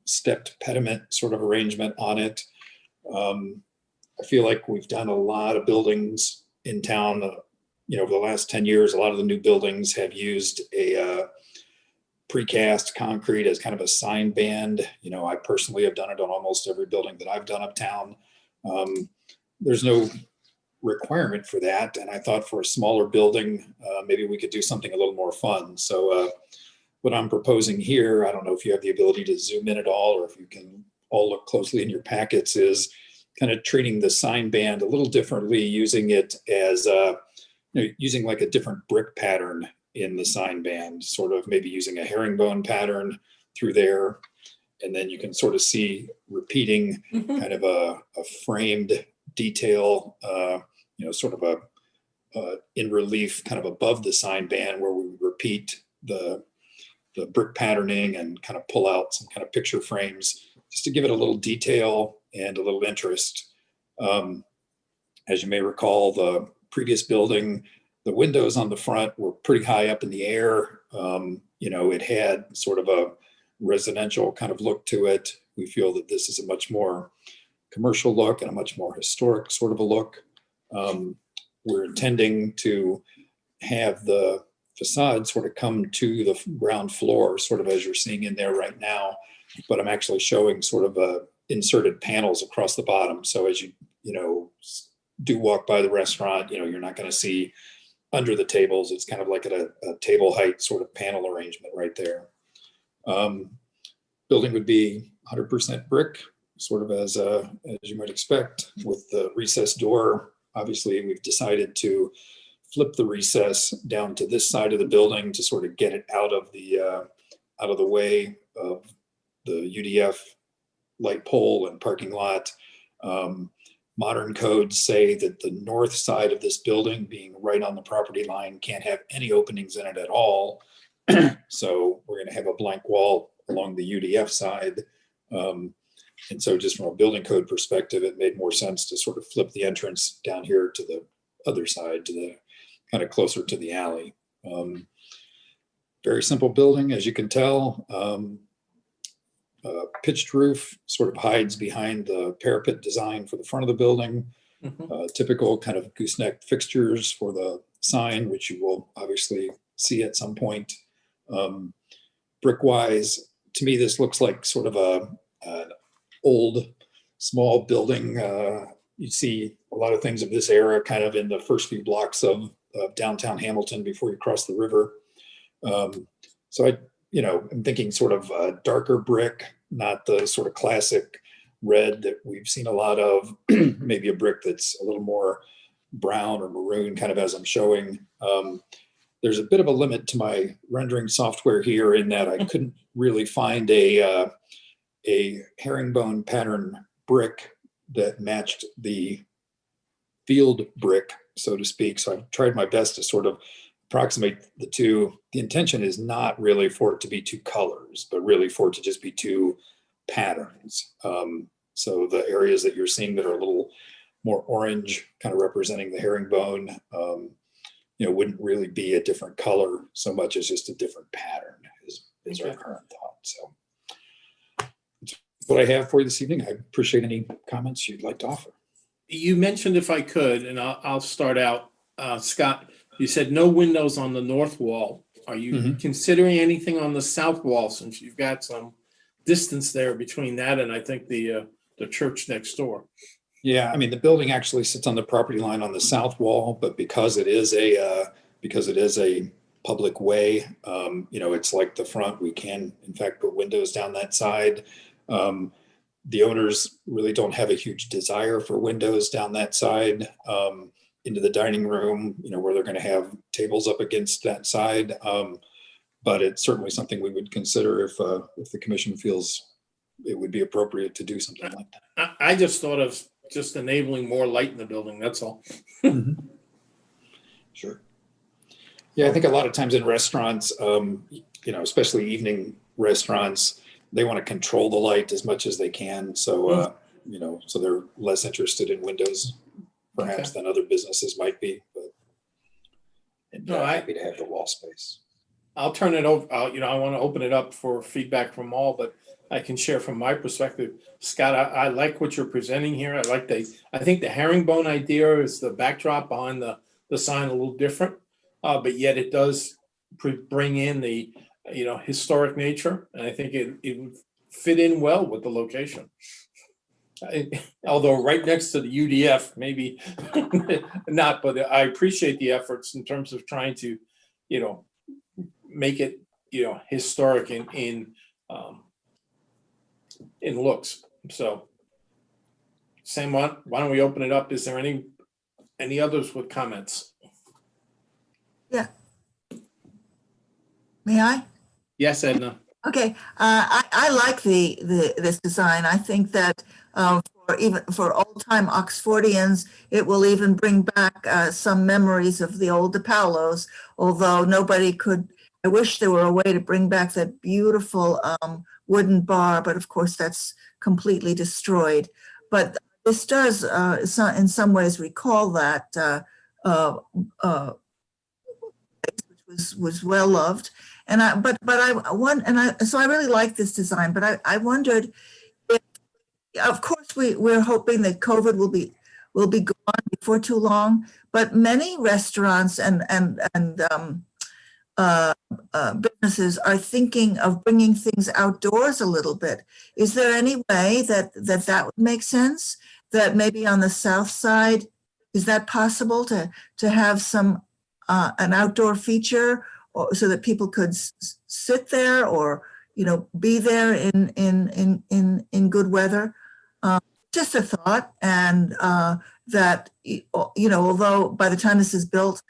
stepped pediment sort of arrangement on it. I feel like we've done a lot of buildings in town. Over the last 10 years, a lot of the new buildings have used a precast concrete as kind of a sign band. I personally have done it on almost every building that I've done uptown. There's no requirement for that. And I thought for a smaller building, maybe we could do something a little more fun. So what I'm proposing here, I don't know if you have the ability to zoom in at all, or if you can all look closely in your packets, is kind of treating the sign band a little differently, using it as, using like a different brick pattern in the sign band, sort of maybe using a herringbone pattern through there. And then you can sort of see repeating kind of a framed detail, sort of a in relief kind of above the sign band, where we repeat the brick patterning and kind of pull out some kind of picture frames just to give it a little detail and a little interest. As you may recall, the previous building, the windows on the front were pretty high up in the air. It had sort of a residential kind of look to it. We feel that this is a much more commercial look and a much more historic sort of a look. We're intending to have the facade sort of come to the ground floor, sort of as you're seeing in there right now, but I'm actually showing sort of inserted panels across the bottom. So as you do walk by the restaurant, you're not going to see under the tables. It's kind of like at a table height sort of panel arrangement right there. Building would be 100% brick, sort of as you might expect, with the recess door. Obviously, we've decided to flip the recess down to this side of the building to sort of get it out of the way of the UDF light pole and parking lot. Modern codes say that the north side of this building, being right on the property line, can't have any openings in it at all. So we're going to have a blank wall along the UDF side. And so just from a building code perspective, it made more sense to sort of flip the entrance down here to the other side, to the kind of closer to the alley. Very simple building, as you can tell. Pitched roof sort of hides behind the parapet design for the front of the building. Typical kind of gooseneck fixtures for the sign, which you will obviously see at some point. Brick-wise, to me, this looks like sort of an old, small building. You see a lot of things of this era kind of in the first few blocks of downtown Hamilton before you cross the river. So I'm thinking sort of darker brick, not the sort of classic red that we've seen a lot of, maybe a brick that's a little more brown or maroon, kind of as I'm showing. There's a bit of a limit to my rendering software here in that I couldn't really find a herringbone pattern brick that matched the field brick, so to speak. So I've tried my best to sort of approximate the two. The intention is not really for it to be two colors, but really for it to just be two patterns. So the areas that you're seeing that are a little more orange, kind of representing the herringbone, wouldn't really be a different color so much as just a different pattern is our current thought. So that's what I have for you this evening. I appreciate any comments you'd like to offer. You mentioned, if I could, and I'll start out, Scott, you said no windows on the north wall. Are you considering anything on the south wall, since you've got some distance there between that and I think the church next door? Yeah, I mean, the building actually sits on the property line on the south wall, but because it is a public way, it's like the front. We can, in fact, put windows down that side. The owners really don't have a huge desire for windows down that side into the dining room, where they're going to have tables up against that side. But it's certainly something we would consider if the commission feels it would be appropriate to do something like that. I just thought of just enabling more light in the building. That's all. Sure. Yeah, I think a lot of times in restaurants, especially evening restaurants, they want to control the light as much as they can. So, so they're less interested in windows perhaps than other businesses might be. But I'm happy to have the wall space. I'll turn it over. I want to open it up for feedback from all, but I can share from my perspective. Scott, I like what you're presenting here. I think the herringbone idea is the backdrop behind the sign a little different, but yet it does bring in the historic nature, and I think it would fit in well with the location. Although right next to the UDF, maybe not, but I appreciate the efforts in terms of trying to, make it, historic in looks. So same one. Why don't we open it up? Is there any others with comments? Yeah. May I? Yes, Edna. Okay, I like this design. I think that for old time Oxfordians, it will even bring back some memories of the old DePaulos. Although nobody could. I wish there were a way to bring back that beautiful wooden bar, but of course that's completely destroyed. But this does, in some ways, recall that, which was well loved. And so I really like this design, but I wondered if, of course, we're hoping that COVID will be gone before too long, but many restaurants and businesses are thinking of bringing things outdoors a little bit. Is there any way that would make sense? That maybe on the south side, is that possible to have some an outdoor feature, or so that people could sit there or be there in good weather? Just a thought, and that although by the time this is built,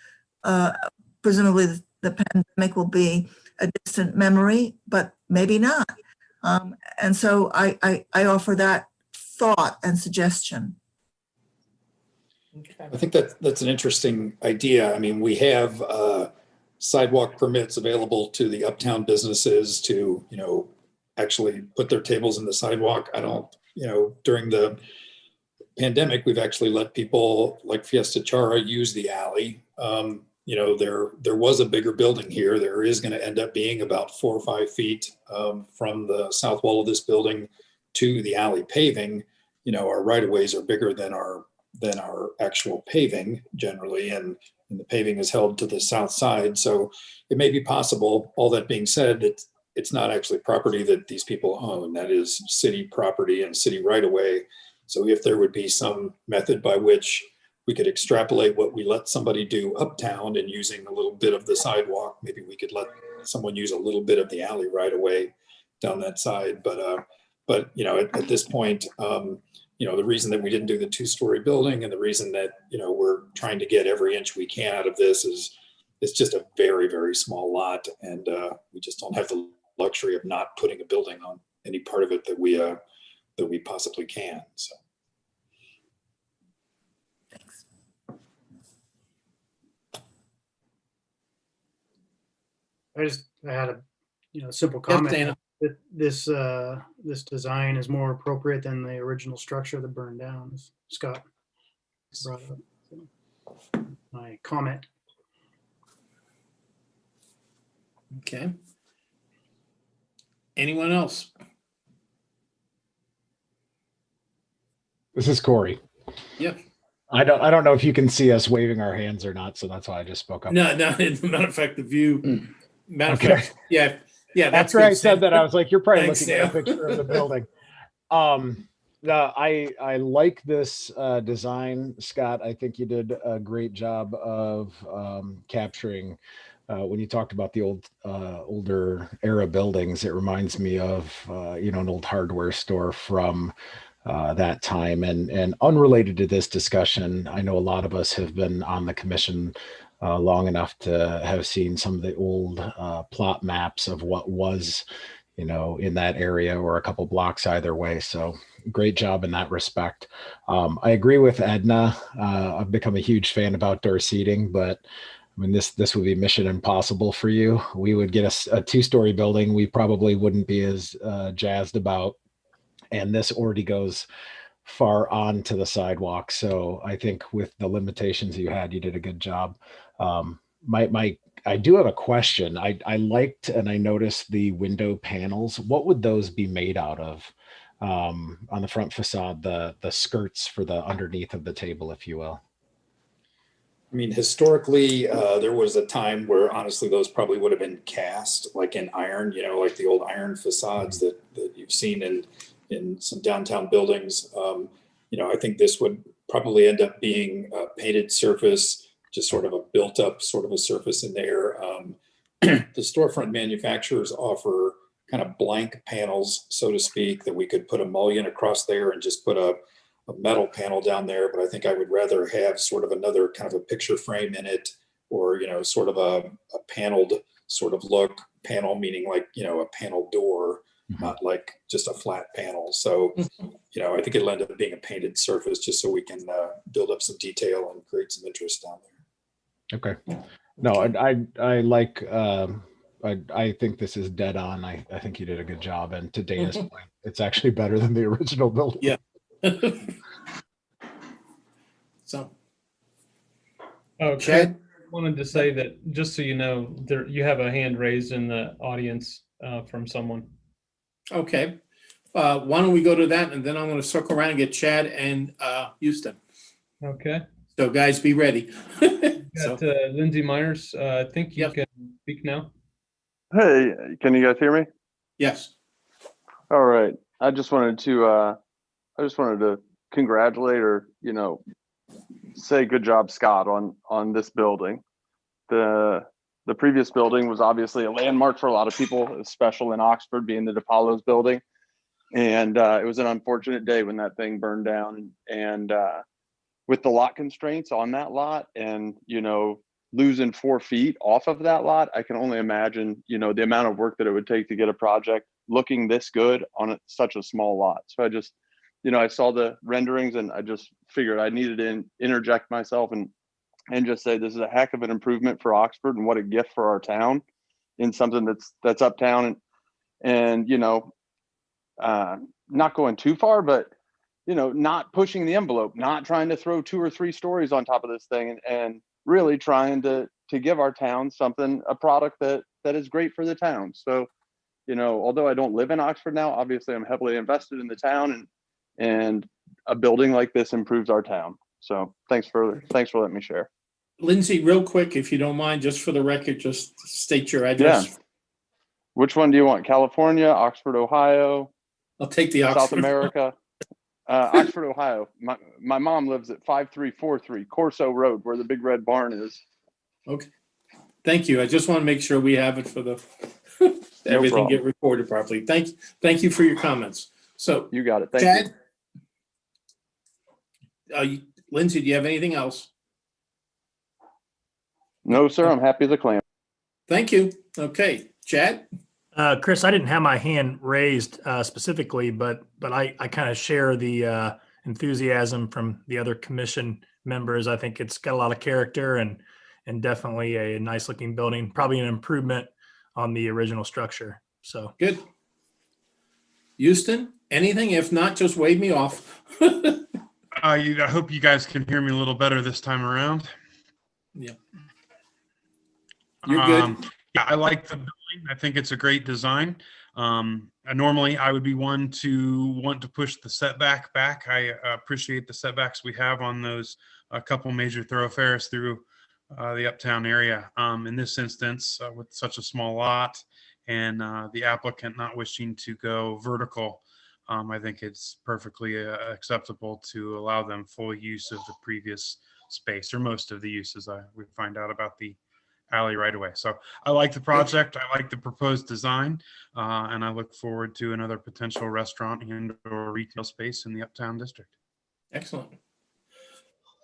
presumably the pandemic will be a distant memory, but maybe not. And so I offer that thought and suggestion. I think that's an interesting idea. I mean, we have sidewalk permits available to the uptown businesses to, actually put their tables in the sidewalk. I don't, during the pandemic, we've actually let people like Fiesta Chara use the alley. There was a bigger building here. There is going to end up being about 4 or 5 feet from the south wall of this building to the alley paving. Our right of ways are bigger than our actual paving generally, and the paving is held to the south side. So it may be possible. All that being said, it's not actually property that these people own. That is city property and city right of way. So if there would be some method by which we could extrapolate what we let somebody do uptown and using a little bit of the sidewalk, maybe we could let someone use a little bit of the alley right away down that side. But But, at this point, the reason that we didn't do the 2-story building and the reason that, we're trying to get every inch we can out of this is it's just a very, very small lot. And we just don't have the luxury of not putting a building on any part of it that we possibly can. So. Thanks. I had a simple comment. Dana. That this design is more appropriate than the original structure that burned down, as Scott brought up. So, my comment. Okay. Anyone else? This is Corey. Yep. I don't know if you can see us waving our hands or not, so that's why I just spoke up. No, as a matter of fact, the view, matter of Okay. fact, yeah, that's After I good, said Sam. that, I was like, you're probably Thanks, looking at a Sam. picture of the building. I like this design, Scott. I think you did a great job of capturing when you talked about the older era buildings. It reminds me of an old hardware store from that time. And unrelated to this discussion, I know a lot of us have been on the commission long enough to have seen some of the old plot maps of what was, in that area or a couple blocks either way. So great job in that respect. I agree with Edna. I've become a huge fan of outdoor seating, but I mean, this would be mission impossible for you. We would get a 2-story building we probably wouldn't be as jazzed about. And this already goes far onto the sidewalk. So I think with the limitations you had, you did a good job. I do have a question. I liked and I noticed the window panels. What would those be made out of on the front facade, the skirts for the underneath of the table, if you will? I mean, historically, there was a time where honestly, those probably would have been cast like in iron, like the old iron facades that you've seen in some downtown buildings. I think this would probably end up being a painted surface, just sort of a built up sort of a surface in there. The storefront manufacturers offer kind of blank panels, so to speak, that we could put a mullion across there and just put a metal panel down there. But I think I would rather have sort of another kind of a picture frame in it, or, sort of a paneled sort of look. Panel meaning like, a panel door, not like just a flat panel. So, I think it'll end up being a painted surface just so we can build up some detail and create some interest down there. Okay. No, I like, I think this is dead on. I think you did a good job. And to Dana's point, it's actually better than the original building. Yeah. So. Okay. Chad? I wanted to say that just so you know, you have a hand raised in the audience from someone. Okay. Why don't we go to that, and then I'm going to circle around and get Chad and Houston. Okay. So guys, be ready. Got Lindsay Myers. I think you can speak now. Hey, can you guys hear me? Yes. All right. I just wanted to congratulate or, say good job, Scott, on this building. The previous building was obviously a landmark for a lot of people. It was special in Oxford, being the DePaulo's building. And it was an unfortunate day when that thing burned down. And with the lot constraints on that lot and, losing 4 feet off of that lot, I can only imagine, the amount of work that it would take to get a project looking this good on such a small lot. So I just, I saw the renderings and I just figured I needed to interject myself and just say this is a heck of an improvement for Oxford and what a gift for our town in something that's uptown and not going too far, but not pushing the envelope, not trying to throw 2 or 3 stories on top of this thing and really trying to give our town a product that is great for the town. So, although I don't live in Oxford now, obviously I'm heavily invested in the town and a building like this improves our town. So thanks for letting me share. Lindsay, real quick, if you don't mind, just for the record, just state your address. Yeah. Which one do you want? California, Oxford, Ohio? I'll take the Oxford. South America. Oxford, Ohio. My mom lives at 5343 Corso Road, where the big red barn is. Okay. Thank you. I just want to make sure we have it for the everything get recorded properly. Thank you for your comments. So, You got it. Thank you. Chad? Lindsay, do you have anything else? No, sir. I'm happy as a clam. Thank you. Okay, Chad? Chris, I didn't have my hand raised specifically, but I kind of share the enthusiasm from the other commission members. I think it's got a lot of character and definitely a nice looking building, probably an improvement on the original structure. So Good. Houston, anything? If not, just wave me off. I hope you guys can hear me a little better this time around. Yeah. You're good. Yeah, I like the building. I think it's a great design. Normally, I would be one to want to push the setback back. I appreciate the setbacks we have on those a couple major thoroughfares through the uptown area. In this instance, with such a small lot and the applicant not wishing to go vertical, I think it's perfectly acceptable to allow them full use of the previous space, or most of the uses. We find out about the alley right away. So I like the project. I like the proposed design, and I look forward to another potential restaurant and or retail space in the Uptown District. Excellent.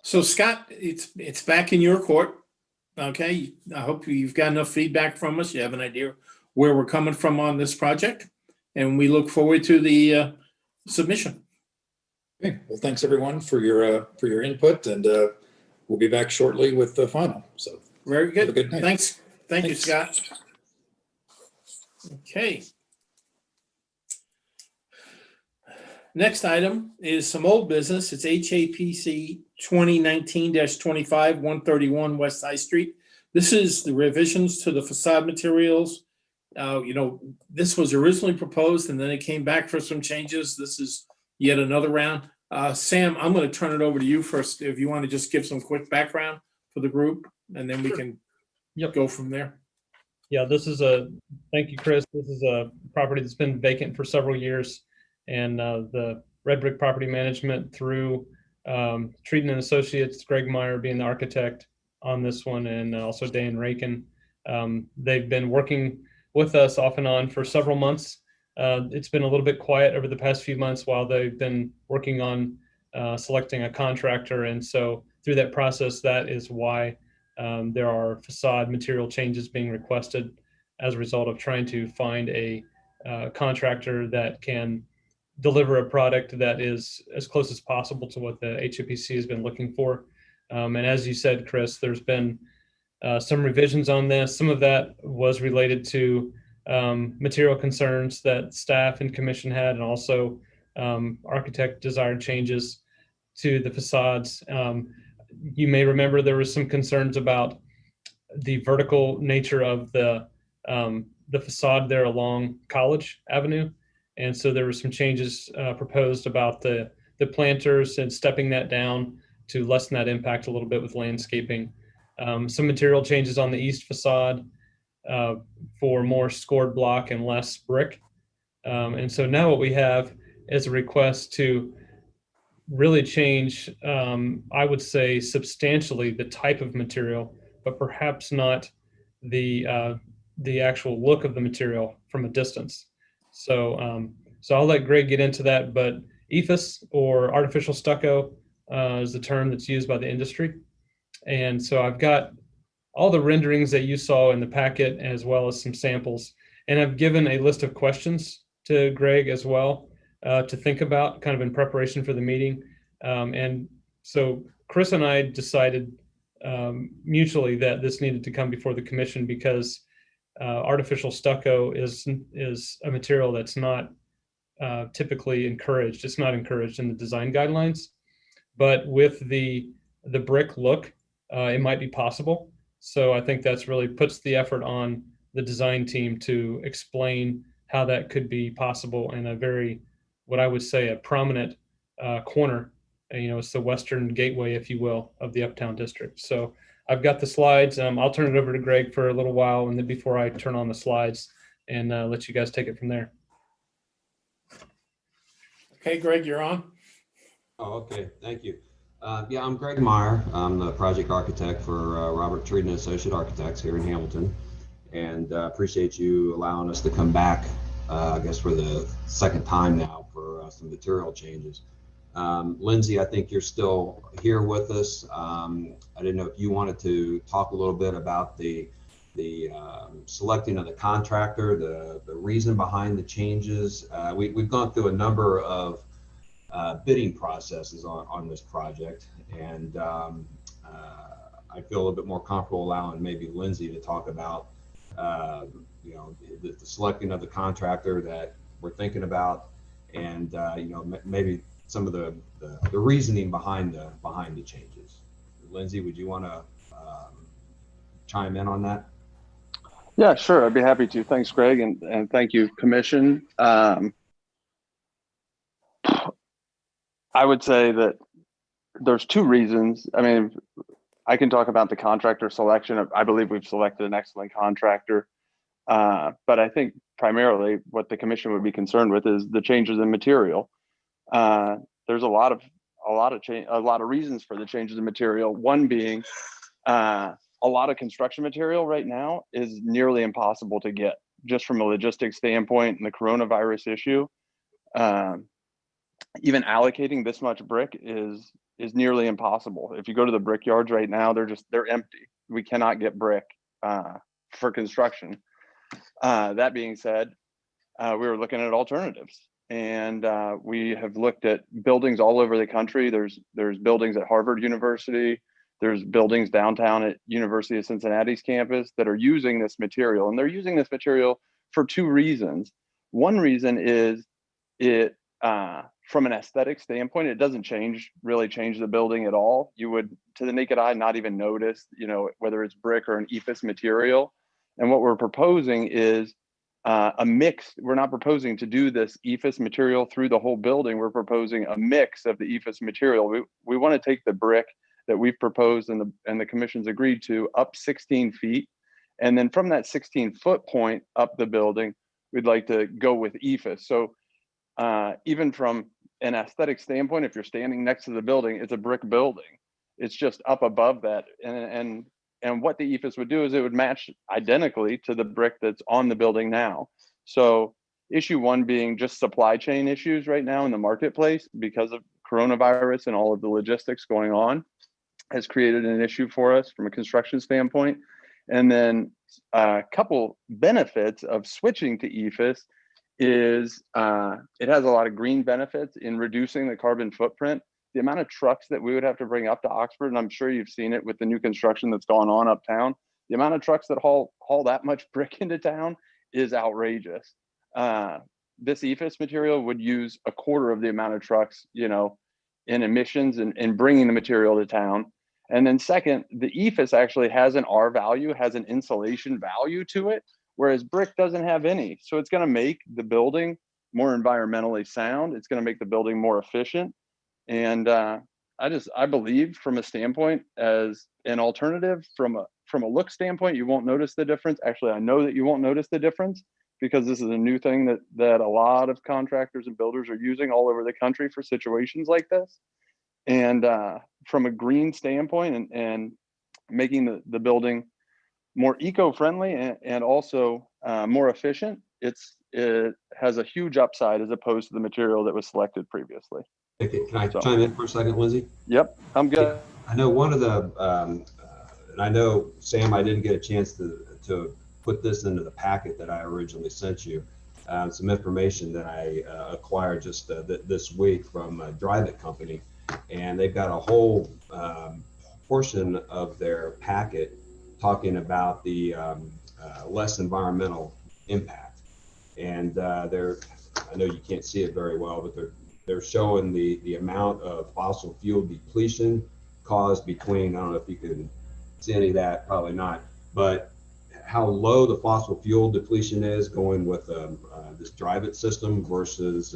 So Scott, it's back in your court. Okay. I hope you've got enough feedback from us. You have an idea where we're coming from on this project, and we look forward to the submission. Okay, well, thanks everyone for your input, and we'll be back shortly with the final. So Very good. have a good night. Thanks. Thank you, Thanks. Scott. Okay. Next item is some old business. It's HAPC 2019-25, 131 West High Street. This is the revisions to the facade materials. This was originally proposed and then it came back for some changes. This is yet another round. Sam, I'm going to turn it over to you first. If you want to just give some quick background for the group, and then we can go from there. Yeah, thank you, Chris. This is a property that's been vacant for several years, and the Red Brick Property Management through Treaton and Associates, Greg Meyer being the architect on this one, and also Dan Rakin. They've been working with us off and on for several months. It's been a little bit quiet over the past few months while they've been working on selecting a contractor. And so through that process, that is why there are facade material changes being requested as a result of trying to find a contractor that can deliver a product that is as close as possible to what the HAPC has been looking for. And as you said, Chris, there's been some revisions on this. Some of that was related to material concerns that staff and commission had, and also architect desired changes to the facades. You may remember there was some concerns about the vertical nature of the facade there along College Avenue. And so there were some changes proposed about the planters and stepping that down to lessen that impact a little bit with landscaping. Some material changes on the east facade for more scored block and less brick. And so now what we have is a request to really change, I would say substantially, the type of material, but perhaps not the actual look of the material from a distance. So I'll let Greg get into that, but EFS, or artificial stucco, is the term that's used by the industry. And so I've got all the renderings that you saw in the packet, as well as some samples. And I've given a list of questions to Greg as well to think about, kind of in preparation for the meeting. And so Chris and I decided mutually that this needed to come before the commission, because artificial stucco is a material that's not typically encouraged. It's not encouraged in the design guidelines, but with the brick look, it might be possible. So I think that's really puts the effort on the design team to explain how that could be possible in a very, what I would say, a prominent corner. It's the western gateway, if you will, of the Uptown District. So I've got the slides. I'll turn it over to Greg for a little while, and then before I turn on the slides, and let you guys take it from there. Okay, Greg, you're on. Oh, okay. Thank you. Yeah, I'm Greg Meyer. I'm the project architect for Robert Treaton Associate Architects here in Hamilton, and appreciate you allowing us to come back, I guess for the second time now, for some material changes. Lindsay, I think you're still here with us. I didn't know if you wanted to talk a little bit about the selecting of the contractor, the reason behind the changes. We've gone through a number of bidding processes on this project, and I feel a little bit more comfortable allowing maybe Lindsay to talk about the selecting of the contractor that we're thinking about, and maybe some of the reasoning behind the changes. Lindsay, would you want to chime in on that? Yeah, sure. I'd be happy to. Thanks, Greg, and thank you, Commission. I would say that there's two reasons. I mean, I can talk about the contractor selection. I believe we've selected an excellent contractor, but I think primarily what the Commission would be concerned with is the changes in material. There's a lot of reasons for the changes in material. One being a lot of construction material right now is nearly impossible to get, just from a logistics standpoint and the coronavirus issue. Even allocating this much brick is nearly impossible. If you go to the brick yards right now, they're empty. We cannot get brick for construction. That being said, we were looking at alternatives, and we have looked at buildings all over the country. There's buildings at Harvard University. There's buildings downtown at University of Cincinnati's campus that are using this material, and they're using this material for two reasons. One reason is it from an aesthetic standpoint, it doesn't really change the building at all. You would, to the naked eye, not even notice, whether it's brick or an EIFS material. And what we're proposing is a mix. We're not proposing to do this EIFS material through the whole building. We're proposing a mix of the EIFS material. We want to take the brick that we've proposed and the Commission's agreed to up 16 feet. And then from that 16-foot point up the building, we'd like to go with EIFS. So even from an aesthetic standpoint, if you're standing next to the building, it's a brick building. It's just up above that. And what the EIFS would do is it would match identically to the brick that's on the building now. So issue one being just supply chain issues right now in the marketplace because of coronavirus and all of the logistics going on has created an issue for us from a construction standpoint. And then a couple benefits of switching to EIFS is it has a lot of green benefits in reducing the carbon footprint. The amount of trucks that we would have to bring up to Oxford, and I'm sure you've seen it with the new construction that's gone on uptown, the amount of trucks that haul that much brick into town is outrageous. This EIFS material would use a quarter of the amount of trucks, in emissions and bringing the material to town. And then second, the EIFS actually has an R value, has an insulation value to it, whereas brick doesn't have any. So it's going to make the building more environmentally sound. It's going to make the building more efficient. And I believe from a standpoint as an alternative, from a look standpoint, you won't notice the difference. Actually, I know that you won't notice the difference because this is a new thing that a lot of contractors and builders are using all over the country for situations like this. And from a green standpoint and making the building more eco-friendly and also more efficient, it has a huge upside as opposed to the material that was selected previously. Okay, can I chime in for a second, Lindsay? Yep, I'm good. I know one of the, and I know, Sam, I didn't get a chance to put this into the packet that I originally sent you. Some information that I acquired just this week from Drive It Company. And they've got a whole portion of their packet talking about the less environmental impact. And I know you can't see it very well, but they're showing the amount of fossil fuel depletion caused between, I don't know if you can see any of that, probably not, but how low the fossil fuel depletion is going with this Drive It system versus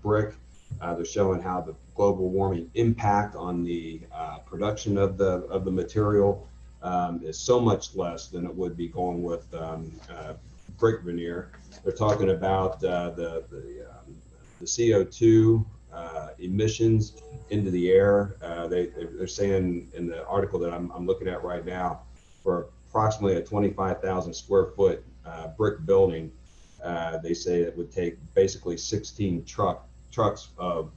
brick. They're showing how the global warming impact on the production of the material is so much less than it would be going with brick veneer. They're talking about the CO2 emissions into the air. They're saying in the article that I'm looking at right now, for approximately a 25,000 square foot brick building, they say it would take basically 16 trucks of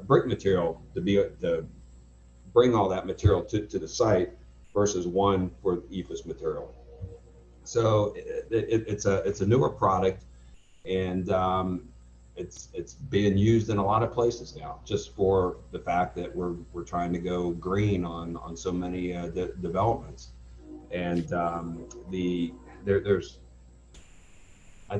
brick material to bring all that material to the site versus one for EFS material. So it's a newer product, and it's being used in a lot of places now, just for the fact that we're trying to go green on so many developments. And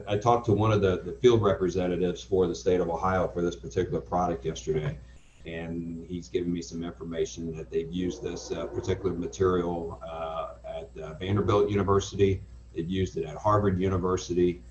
I talked to one of the field representatives for the state of Ohio for this particular product yesterday, and he's given me some information that they've used this particular material at Vanderbilt University. They've used it at Harvard University.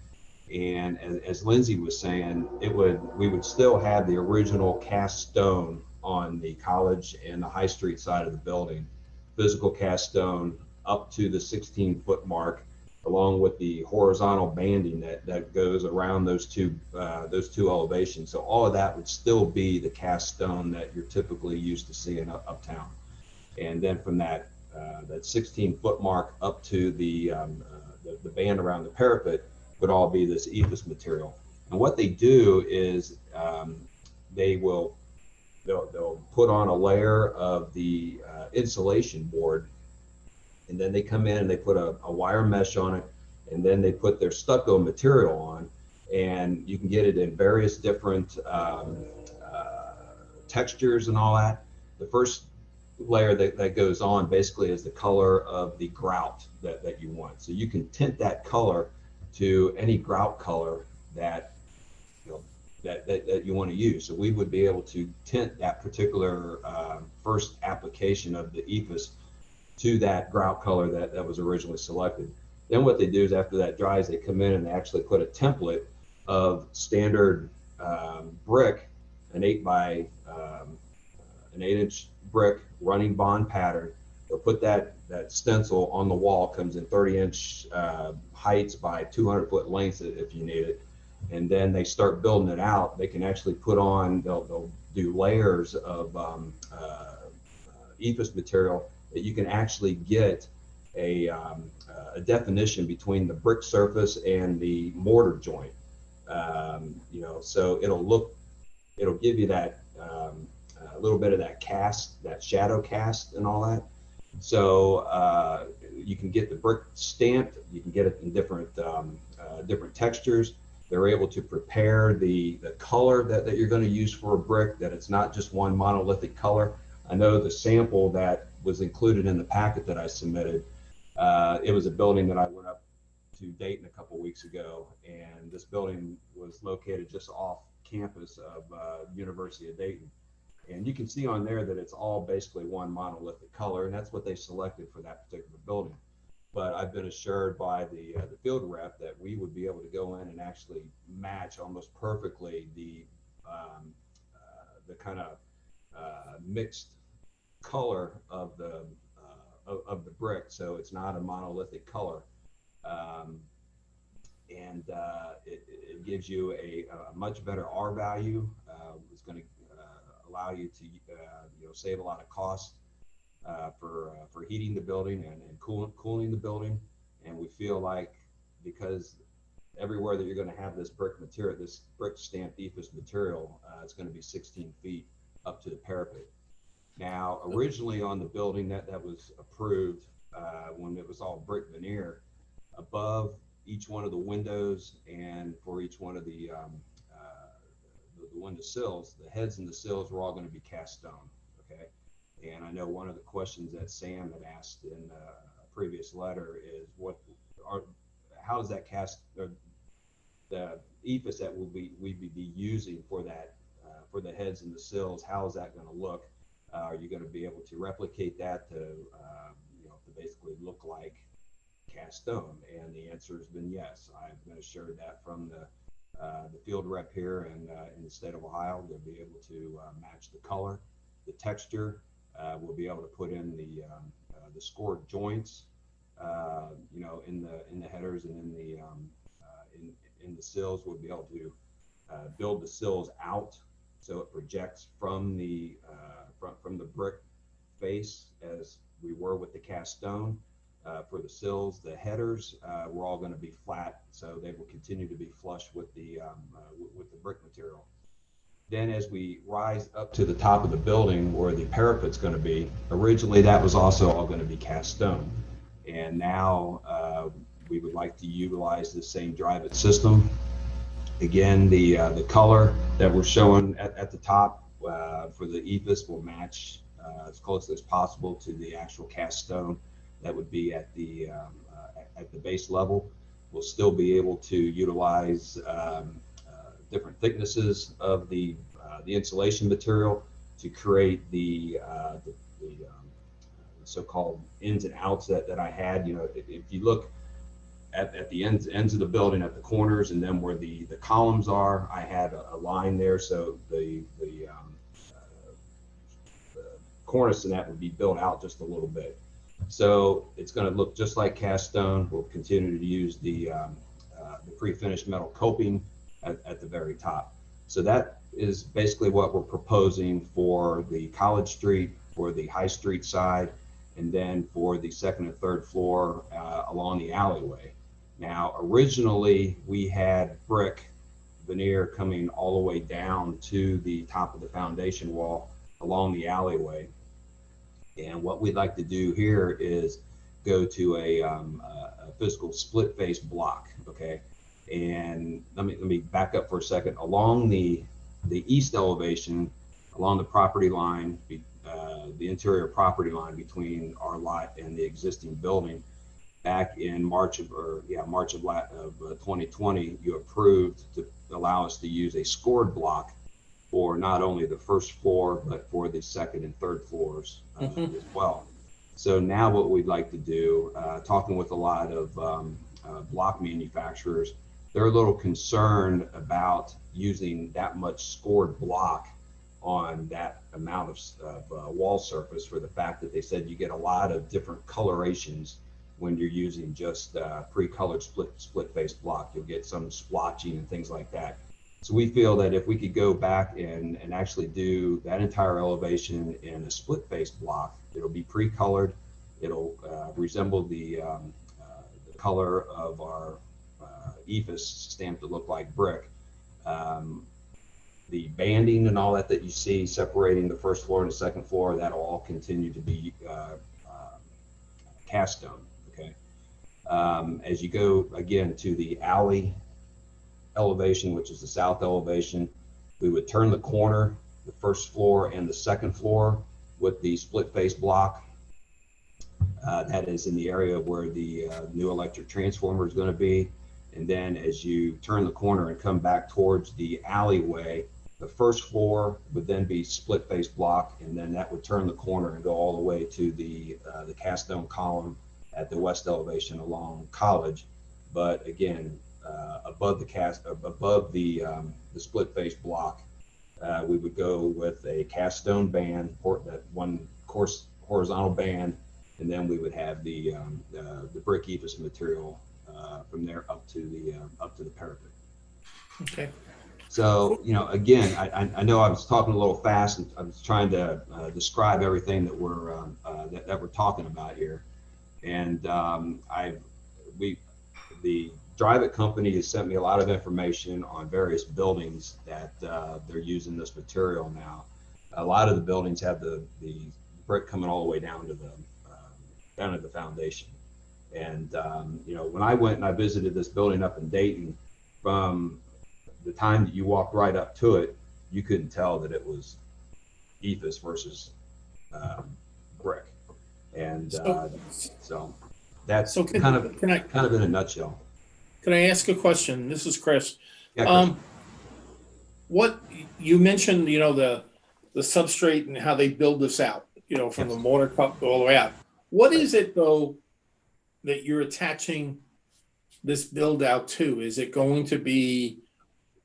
And as Lindsay was saying, we would still have the original cast stone on the college and the High Street side of the building, physical cast stone up to the 16-foot mark, along with the horizontal banding that goes around those two elevations. So all of that would still be the cast stone that you're typically used to seeing uptown. And then from that 16-foot mark up to the band around the parapet would all be this EFS material. And what they do is they'll put on a layer of the insulation board, and then they come in and they put a wire mesh on it, and then they put their stucco material on, and you can get it in various different textures and all that. The first layer that goes on basically is the color of the grout that you want. So you can tint that color to any grout color that you want to use. So we would be able to tint that particular first application of the EFS to that grout color that was originally selected. Then what they do is after that dries, they come in and they actually put a template of standard brick, an 8-inch brick running bond pattern. They'll put that stencil on the wall, comes in 30-inch heights by 200-foot lengths if you need it. And then they start building it out. They can actually put on, they'll do layers of EFS material that you can actually get a definition between the brick surface and the mortar joint. So it'll give you that a little bit of that cast, that shadow cast and all that. So you can get the brick stamped, you can get it in different textures. They're able to prepare the color that you're going to use for a brick, that it's not just one monolithic color. I know the sample that was included in the packet that I submitted, it was a building that I went up to Dayton a couple weeks ago, and this building was located just off campus of University of Dayton. And you can see on there that it's all basically one monolithic color, and that's what they selected for that particular building. But I've been assured by the field rep that we would be able to go in and actually match almost perfectly the kind of mixed color of the brick, so it's not a monolithic color, and it gives you a much better R value. It's going to allow you to save a lot of cost for heating the building and cooling the building. And we feel like, because everywhere that you're going to have this brick material, this brick stamped EFS material, it's going to be 16 feet up to the parapet. Now, originally on the building that was approved when it was all brick veneer, above each one of the windows and for each one of the window sills, the heads and the sills were all going to be cast stone. Okay, and I know one of the questions that Sam had asked in a previous letter is how does that cast, or the EFS that we'd be using for that for the heads and the sills, how is that going to look? Are you going to be able to replicate that to basically look like cast stone? And the answer has been yes. I've been assured that from the field rep here and in the state of Ohio. They'll be able to match the color, the texture. We'll be able to put in the scored joints, in the headers and in the sills. We'll be able to build the sills out so it projects from the brick face as we were with the cast stone. for the sills. The headers were all going to be flat, so they will continue to be flush with the brick material. Then as we rise up to the top of the building where the parapet's going to be, originally that was also all going to be cast stone. And now we would like to utilize the same drive-it system. Again, the color that we're showing at the top for the EFIS will match as close as possible to the actual cast stone that would be at the base level. We'll still be able to utilize different thicknesses of the insulation material to create the so-called ins and outs that I had. You know, if you look at the ends of the building, at the corners, and then where the columns are, I had a line there, so the cornice and that would be built out just a little bit. So it's going to look just like cast stone. We'll continue to use the pre-finished metal coping at the very top. So that is basically what we're proposing for the College Street, for the High Street side, and then for the second and third floor along the alleyway. Now, originally we had brick veneer coming all the way down to the top of the foundation wall along the alleyway. And what we'd like to do here is go to a physical split face block, okay? And let me back up for a second. Along the east elevation, along the property line, the interior property line between our lot and the existing building, back in March of 2020, you approved to allow us to use a scored block for not only the first floor, but for the second and third floors as well. So now what we'd like to do, talking with a lot of block manufacturers, they're a little concerned about using that much scored block on that amount of wall surface, for the fact that they said you get a lot of different colorations when you're using just pre-colored split face block. You'll get some splotching and things like that. So we feel that if we could go back and actually do that entire elevation in a split face block, it'll be pre-colored. It'll resemble the color of our EFIS stamp to look like brick. The banding and all that you see separating the first floor and the second floor, that'll all continue to be cast stone, okay? As you go again to the alley elevation, which is the south elevation, we would turn the corner, the first floor and the second floor, with the split face block. That is in the area where the new electric transformer is going to be. And then as you turn the corner and come back towards the alleyway, the first floor would then be split face block, and then that would turn the corner and go all the way to the cast stone column at the west elevation along College. But again, above the split face block, we would go with a cast stone band, that one course horizontal band, and then we would have the brick EFIS material from there up to the parapet. Okay. So, you know, again, I know I was talking a little fast, and I was trying to describe everything that we're talking about here. And the Drive-It company has sent me a lot of information on various buildings that they're using this material now. A lot of the buildings have the brick coming all the way down to the foundation. And you know, when I went and I visited this building up in Dayton, from the time that you walked right up to it, you couldn't tell that it was EFIS versus brick. And so that's kind of in a nutshell. Can I ask a question? This is Chris. Yeah, Chris. What you mentioned, you know, the substrate and how they build this out, you know, from the mortar cup all the way out. What is it though that you're attaching this build out to? Is it going to be,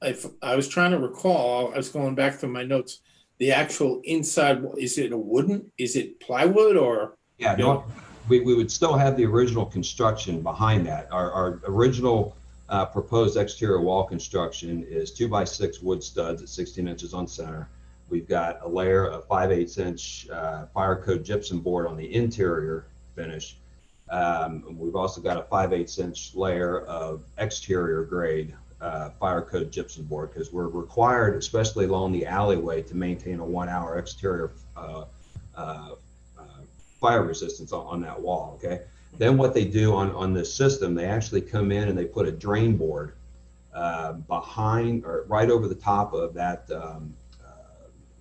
if I was trying to recall, I was going back through my notes, the actual inside, is it a wooden, is it plywood, or? Yeah, no, we would still have the original construction behind that. Our original proposed exterior wall construction is 2x6 wood studs at 16 inches on center. We've got a layer of 5/8 inch fire code gypsum board on the interior finish. We've also got a 5/8 inch layer of exterior grade fire coated gypsum board, because we're required, especially along the alleyway, to maintain a 1 hour exterior fire resistance on that wall. Okay. Then what they do on this system, they actually come in and they put a drain board behind or right over the top of that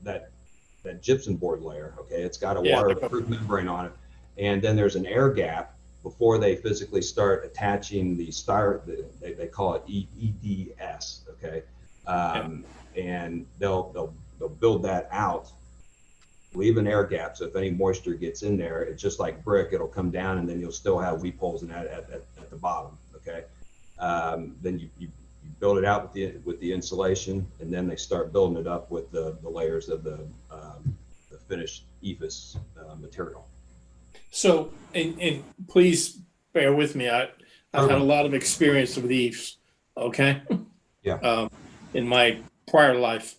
that gypsum board layer. Okay, it's got a waterproof membrane on it, and then there's an air gap before they physically start attaching the they call it EDS. Okay, and they'll build that out, leave an air gap, so if any moisture gets in there, it's just like brick, it'll come down, and then you'll still have weep holes in that at the bottom. Okay, then you build it out with the insulation, and then they start building it up with the layers of the finished EFS material. So, and please bear with me. I've had a lot of experience with EFS. Okay. Yeah. In my prior life,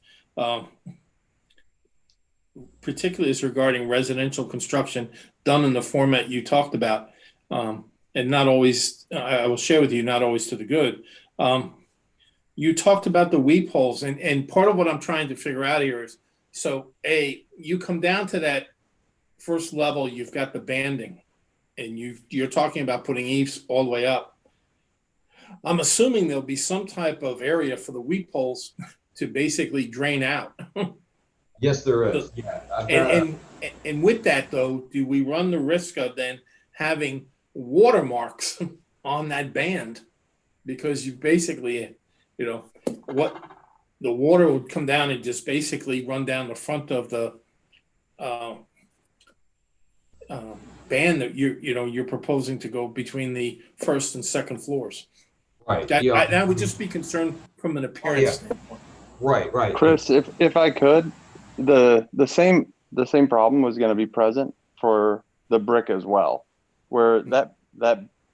particularly as regarding residential construction done in the format you talked about, and not always. I will share with you, not always to the good. You talked about the weep holes, and part of what I'm trying to figure out here is, so you come down to that first level, you've got the banding, and you're talking about putting eaves all the way up. I'm assuming there'll be some type of area for the weep holes to basically drain out. Yes, there is. Yeah. And with that though, do we run the risk of then having watermarks on that band? Because you basically, what the water would come down and just basically run down the front of the band that you're proposing to go between the first and second floors. Right. I would just be concerned from an appearance standpoint. Right. Chris, if I could, the same problem was going to be present for the brick as well, where that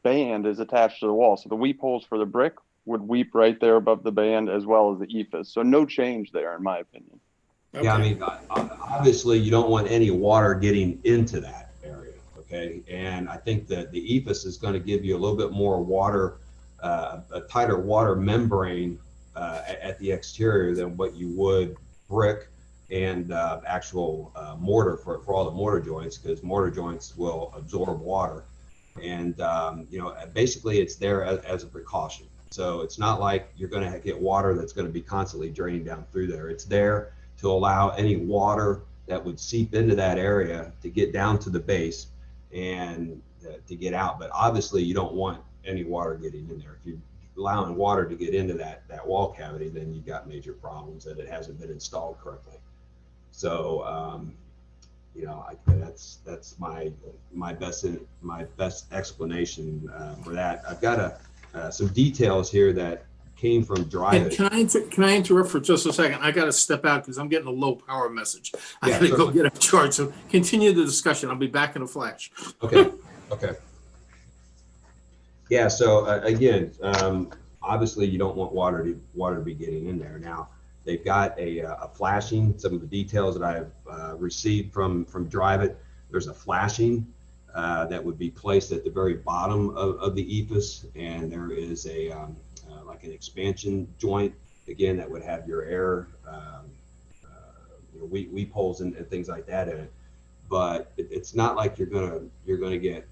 band is attached to the wall. So the weep holes for the brick would weep right there above the band, as well as the EFS. So no change there, in my opinion. Okay. Yeah, I mean, obviously you don't want any water getting into that area. Okay, and I think that the EFS is going to give you a little bit more water, a tighter water membrane at the exterior than what you would brick and actual mortar for all the mortar joints, because mortar joints will absorb water. And basically it's there as a precaution. So it's not like you're going to get water that's going to be constantly draining down through there. It's there to allow any water that would seep into that area to get down to the base and to get out. But obviously you don't want any water getting in there. If you're allowing water to get into that wall cavity, then you've got major problems that it hasn't been installed correctly. So that's my best explanation for that. I've got some details here that came from driving. Can I interrupt for just a second? I got to step out because I'm getting a low power message. I got to go get a charge. So continue the discussion. I'll be back in a flash. Okay. Yeah. So again, obviously you don't want water to be getting in there. Now they've got a flashing. Some of the details that I've received from Drive-It. There's a flashing that would be placed at the very bottom of the EFS, and there is a like an expansion joint again that would have your air weep holes and things like that in it. But it's not like you're gonna get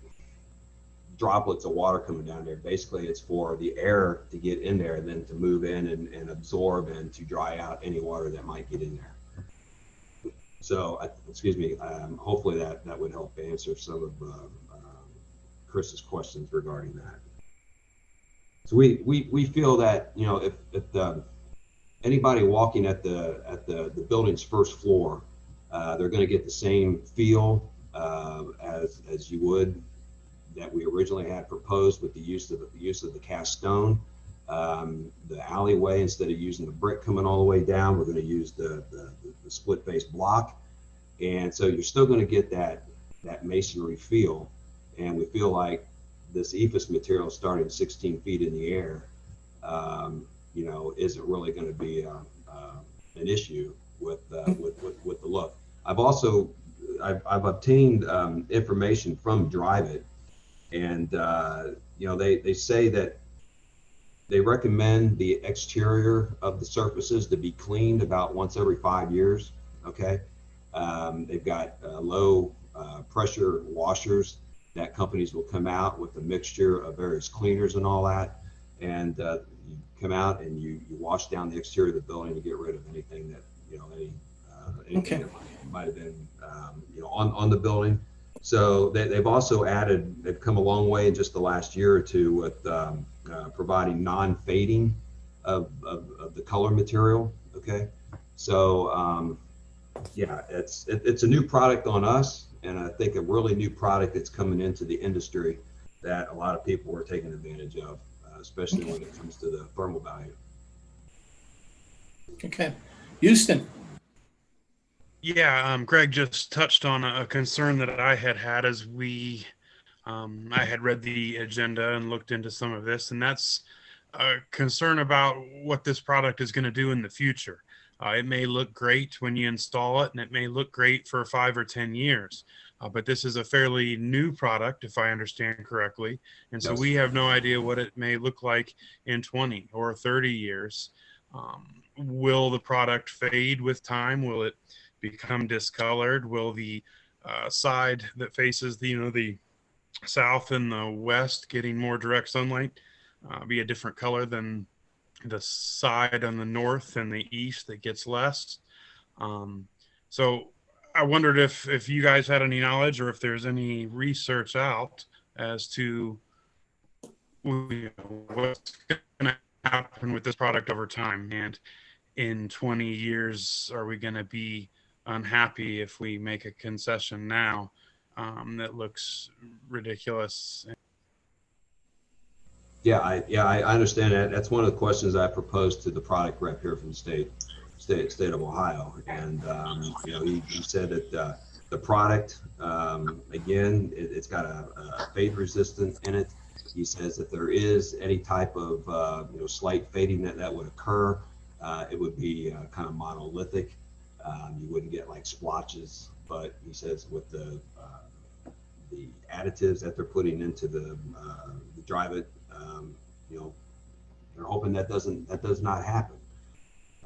droplets of water coming down there. Basically, it's for the air to get in there and then to move in and absorb and to dry out any water that might get in there. So, hopefully that would help answer some of Chris's questions regarding that. So we feel that if anybody walking at the building's first floor, they're going to get the same feel as you would that we originally had proposed with the use of the cast stone. The alleyway, instead of using the brick coming all the way down, we're going to use the split face block, and so you're still going to get that masonry feel. And we feel like this EFS material starting 16 feet in the air, isn't really going to be an issue with the look. I've obtained information from Drive-It And, they say that they recommend the exterior of the surfaces to be cleaned about once every 5 years. Okay. They've got low pressure washers that companies will come out with a mixture of various cleaners and all that. And you come out and you wash down the exterior of the building to get rid of anything that, anything that might have been, on the building. So they've also they've come a long way in just the last year or two with providing non-fading of the color material. Okay. So, it's a new product on us, and I think a really new product that's coming into the industry that a lot of people are taking advantage of, especially when it comes to the thermal value. Okay. Houston. Yeah, Greg just touched on a concern that I had as I had read the agenda and looked into some of this, and that's a concern about what this product is going to do in the future. It may look great when you install it, and it may look great for 5 or 10 years. But this is a fairly new product, if I understand correctly. And so we have no idea what it may look like in 20 or 30 years. Will the product fade with time? Will it become discolored? Will the side that faces the south and the west getting more direct sunlight be a different color than the side on the north and the east that gets less? So I wondered if you guys had any knowledge or if there's any research out as to what's going to happen with this product over time. And in 20 years, are we going to be unhappy if we make a concession now that looks ridiculous? Yeah, I understand that. That's one of the questions I proposed to the product rep here from the state of Ohio, and he said that the product, again, it's got a fade resistant in it. He says if there is any type of slight fading that would occur, it would be kind of monolithic. You wouldn't get like splotches, but he says with the additives that they're putting into the drive it, they're hoping that does not happen.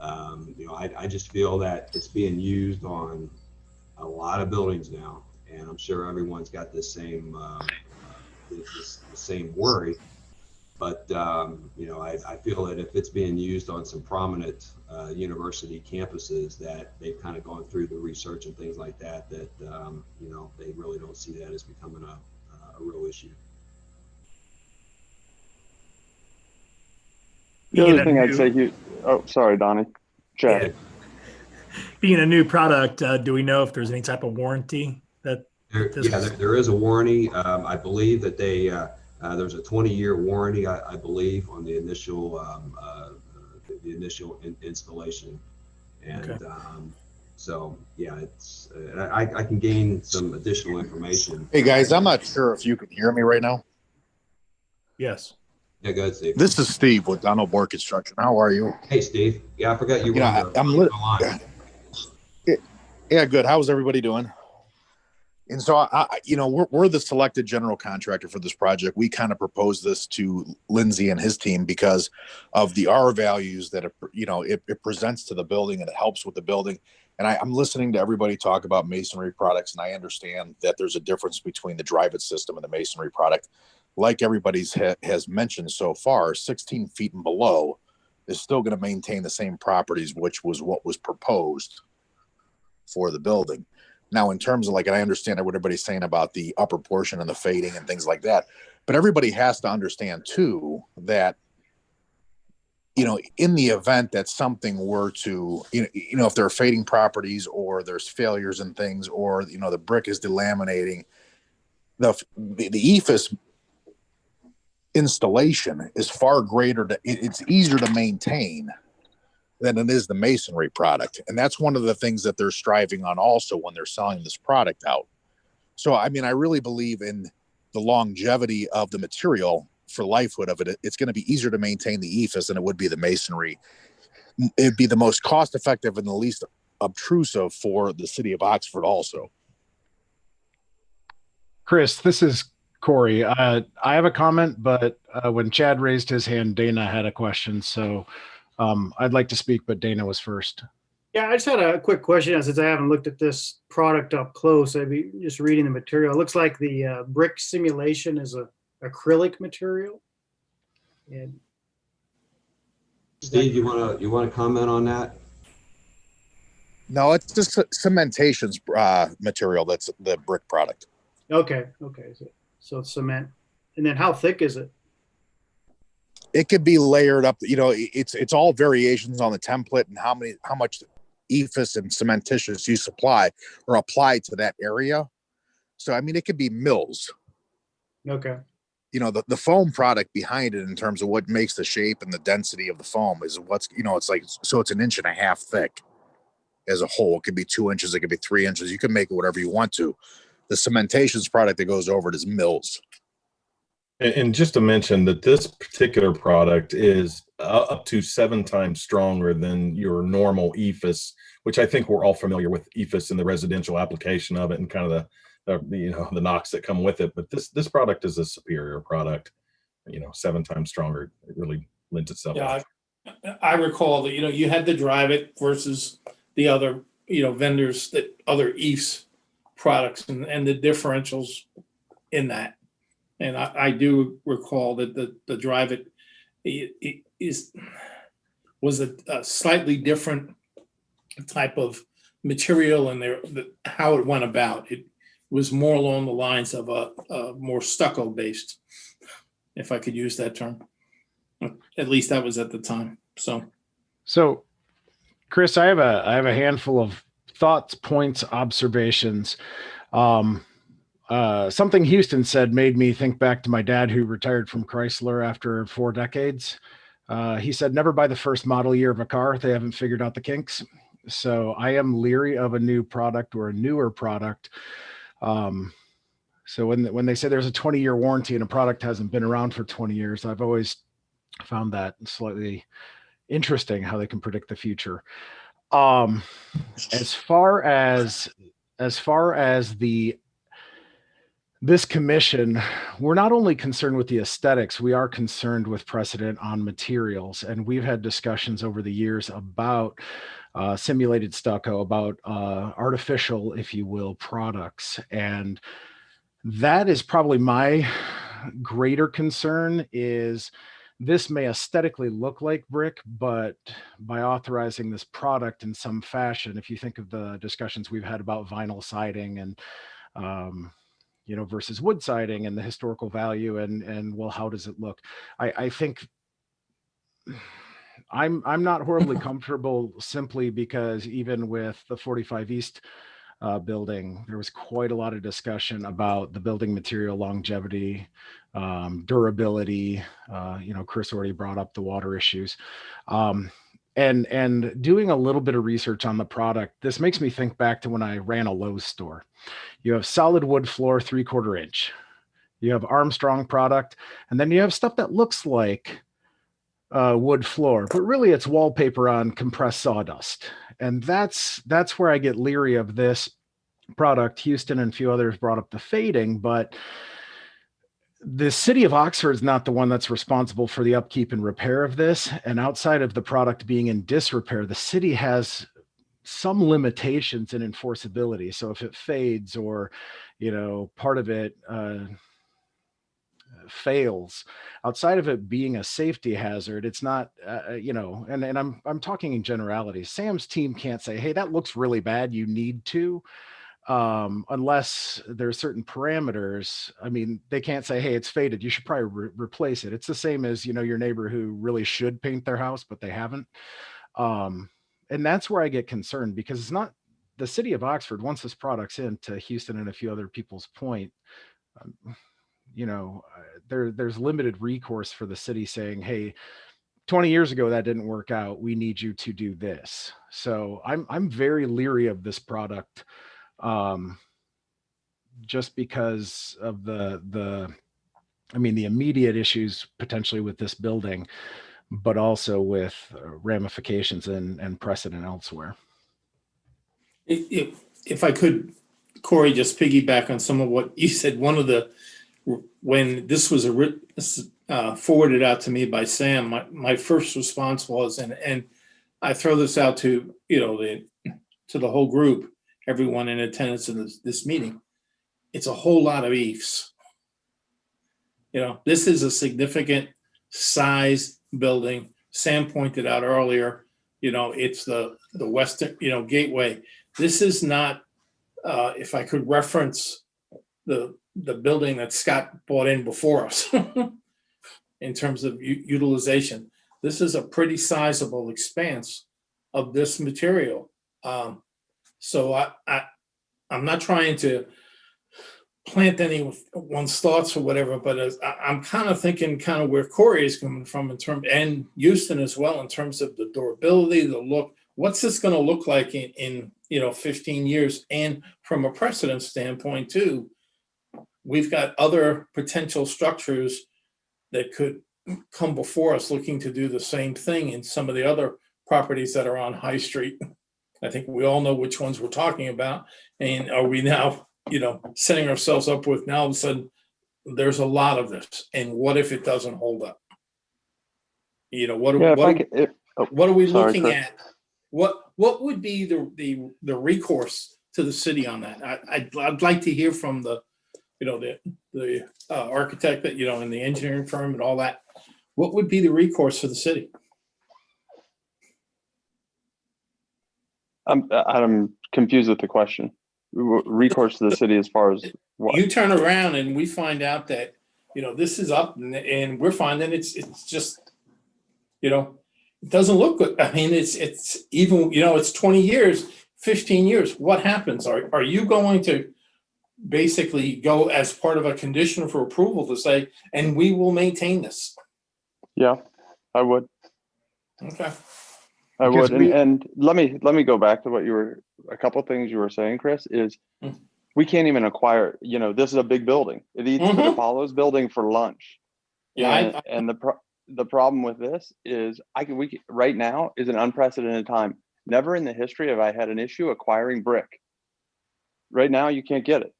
I just feel that it's being used on a lot of buildings now, and I'm sure everyone's got the same worry. But I feel that if it's being used on some prominent university campuses, that they've kind of gone through the research and things like that, they really don't see that as becoming a real issue. The other thing I'd say, sorry, Donnie. Chad. Being a new product, do we know if there's any type of warranty that? There is a warranty. I believe that there's a 20-year warranty, I believe, on the initial installation, and okay. So yeah, it's I can gain some additional information. Hey guys, I'm not sure if you can hear me right now. Yes. Yeah, go ahead, Steve. This is Steve with Donald Board Construction. How are you? Hey, Steve. Yeah, I forgot you were on Yeah, good. How's everybody doing? And so, we're the selected general contractor for this project. We kind of proposed this to Lindsay and his team because of the R values that, it presents to the building and it helps with the building. And I'm listening to everybody talk about masonry products, and I understand that there's a difference between the drive-it system and the masonry product. Like everybody's has mentioned so far, 16 feet and below is still going to maintain the same properties, which was what was proposed for the building. Now, in terms of and I understand what everybody's saying about the upper portion and the fading and things like that, but everybody has to understand too that, in the event that something were to, if there are fading properties or there's failures and things, or, the brick is delaminating, the EFIS installation is far greater. It's easier to maintain than it is the masonry product. And that's one of the things that they're striving on also when they're selling this product out. So, I really believe in the longevity of the material for lifehood of it. It's going to be easier to maintain the EFIS than it would be the masonry. It'd be the most cost effective and the least obtrusive for the city of Oxford also. Chris, this is Corey. I have a comment, but when Chad raised his hand, Dana had a question. So I'd like to speak, but Dana was first. Yeah, I just had a quick question since I haven't looked at this product up close. I'd be just reading the material. It looks like the brick simulation is a acrylic material. And Steve, you want to comment on that? No, it's just cementations material. That's the brick product. okay, so it's cement. And then how thick is it? It could be layered up. You know, it's all variations on the template and how much ephes and cementitious you supply or apply to that area. So I mean, it could be mils. Okay. You know, the foam product behind it in terms of what makes the shape and the density of the foam is what's, you know, it's like, so it's 1.5 inches thick as a whole. It could be 2 inches, it could be 3 inches. You can make it whatever you want to. The cementations product that goes over it is mils. And just to mention that this particular product is up to 7 times stronger than your normal ephes, which I think we're all familiar with ephes in the residential application of it and kind of the knocks that come with it. But this product is a superior product, 7 times stronger. It really lends itself. Yeah, I recall that, you had to drive it versus the other, vendors, that other EIFS products and the differentials in that. And I do recall that the drive it was a slightly different type of material, and how it went about. It was more along the lines of a more stucco based, if I could use that term. At least that was at the time. So Chris, I have a handful of thoughts, points, observations. Something Houston said made me think back to my dad, who retired from Chrysler after 4 decades. He said, never buy the first model year of a car. They haven't figured out the kinks. So I am leery of a new product or a newer product. So when they say there's a 20-year warranty and a product hasn't been around for 20 years, I've always found that slightly interesting how they can predict the future. As far as this commission, we're not only concerned with the aesthetics, we are concerned with precedent on materials. And we've had discussions over the years about simulated stucco, about artificial, if you will, products. And that is probably my greater concern. Is this may aesthetically look like brick, but by authorizing this product in some fashion, if you think of the discussions we've had about vinyl siding and versus wood siding and the historical value and well, how does it look? I think I'm not horribly comfortable, simply because even with the 45 East building, there was quite a lot of discussion about the building material longevity, durability. Chris already brought up the water issues. And doing a little bit of research on the product, this makes me think back to when I ran a Lowe's store. You have solid wood floor, 3/4 inch. You have Armstrong product, and then you have stuff that looks like wood floor, but really it's wallpaper on compressed sawdust. And that's where I get leery of this product. Houston and a few others brought up the fading, but the city of Oxford is not the one that's responsible for the upkeep and repair of this. And outside of the product being in disrepair, the city has some limitations in enforceability. So if it fades or, part of it fails, outside of it being a safety hazard, it's not, and I'm talking in generalities. Sam's team can't say, hey, that looks really bad, you need to. Unless there's certain parameters. I mean, they can't say, hey, it's faded, you should probably replace it. It's the same as, your neighbor who really should paint their house, but they haven't. And that's where I get concerned, because it's not the city of Oxford. Once this product's in, to Houston and a few other people's point, there's limited recourse for the city saying, hey, 20 years ago, that didn't work out, we need you to do this. So I'm very leery of this product. Just because of the immediate issues potentially with this building, but also with ramifications and precedent elsewhere. If I could, Corey, just piggyback on some of what you said, one of the when this was forwarded out to me by Sam, my first response was, and I throw this out to, to the whole group, everyone in attendance in this meeting, it's a whole lot of EIFs. This is a significant size building. Sam pointed out earlier, it's the western, gateway. This is not, if I could reference the building that Scott bought in before us in terms of utilization. This is a pretty sizable expanse of this material. So I'm not trying to plant anyone's thoughts or whatever, but I'm kind of thinking kind of where Corey is coming from in terms, and Houston as well, in terms of the durability, the look. What's this going to look like in 15 years? And from a precedent standpoint too, we've got other potential structures that could come before us looking to do the same thing in some of the other properties that are on High Street. I think we all know which ones we're talking about. And are we now, setting ourselves up with, now all of a sudden there's a lot of this. And what if it doesn't hold up? What are we looking Chris. at? What would be the recourse to the city on that? I'd like to hear from the architect that, and the engineering firm and all that. What would be the recourse for the city? I'm confused with the question. Recourse to the city as far as what? You turn around and we find out that, this is up and we're finding it's just, it doesn't look good. I mean, it's even, it's 20 years, 15 years. What happens? Are you going to basically go as part of a condition for approval to say, and we will maintain this? Yeah, I would. Okay. I would. And let me go back to a couple of things you were saying, Chris, is we can't even acquire, this is a big building. It eats the Apollo's building for lunch. Yeah. And the problem with this is right now is an unprecedented time. Never in the history have I had an issue acquiring brick. Right now you can't get it.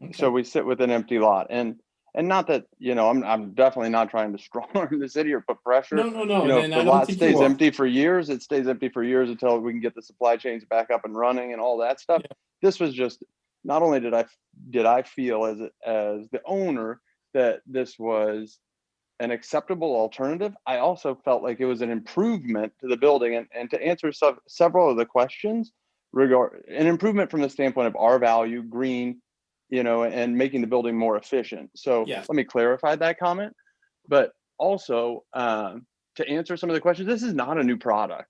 Okay. So we sit with an empty lot. And not that, I'm definitely not trying to strong arm the city or put pressure. No. If the lot stays empty for years, it stays empty for years until we can get the supply chains back up and running and all that stuff. Yeah. This was just, not only did I feel as the owner that this was an acceptable alternative, I also felt like it was an improvement to the building. And to answer several of the questions, an improvement from the standpoint of R value, green, and making the building more efficient. So Let me clarify that comment. But also to answer some of the questions, this is not a new product.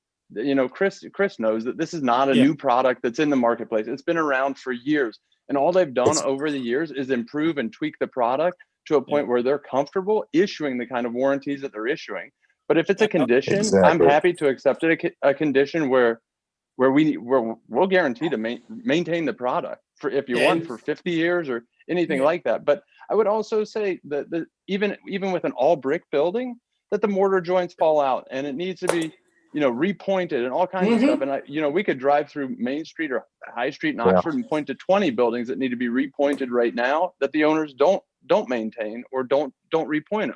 Chris knows that this is not a new product that's in the marketplace. It's been around for years. And all they've done over the years is improve and tweak the product to a point where th're comfortable issuing the kind of warranties that they're issuing. But if it's a condition, I'm happy to accept it, a condition where we'll guarantee to maintain the product for, if you want, for 50 years or anything like that. But I would also say that even with an all brick building, that the mortar joints fall out and it needs to be, repointed and all kinds of stuff. And we could drive through Main Street or High Street in Oxford and point to 20 buildings that need to be repointed right now that the owners don't maintain or don't repoint them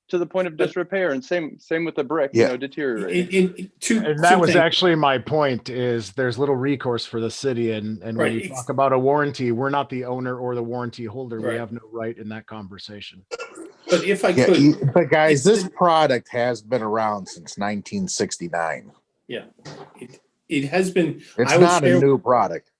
to the point of disrepair. And same with the brick, deteriorating. And that was actually my point, is there's little recourse for the city. And when you talk about a warranty, we're not the owner or the warranty holder. We have no right in that conversation. But if I could, but guys, this product has been around since 1969. Yeah, it has been. It's not a new product.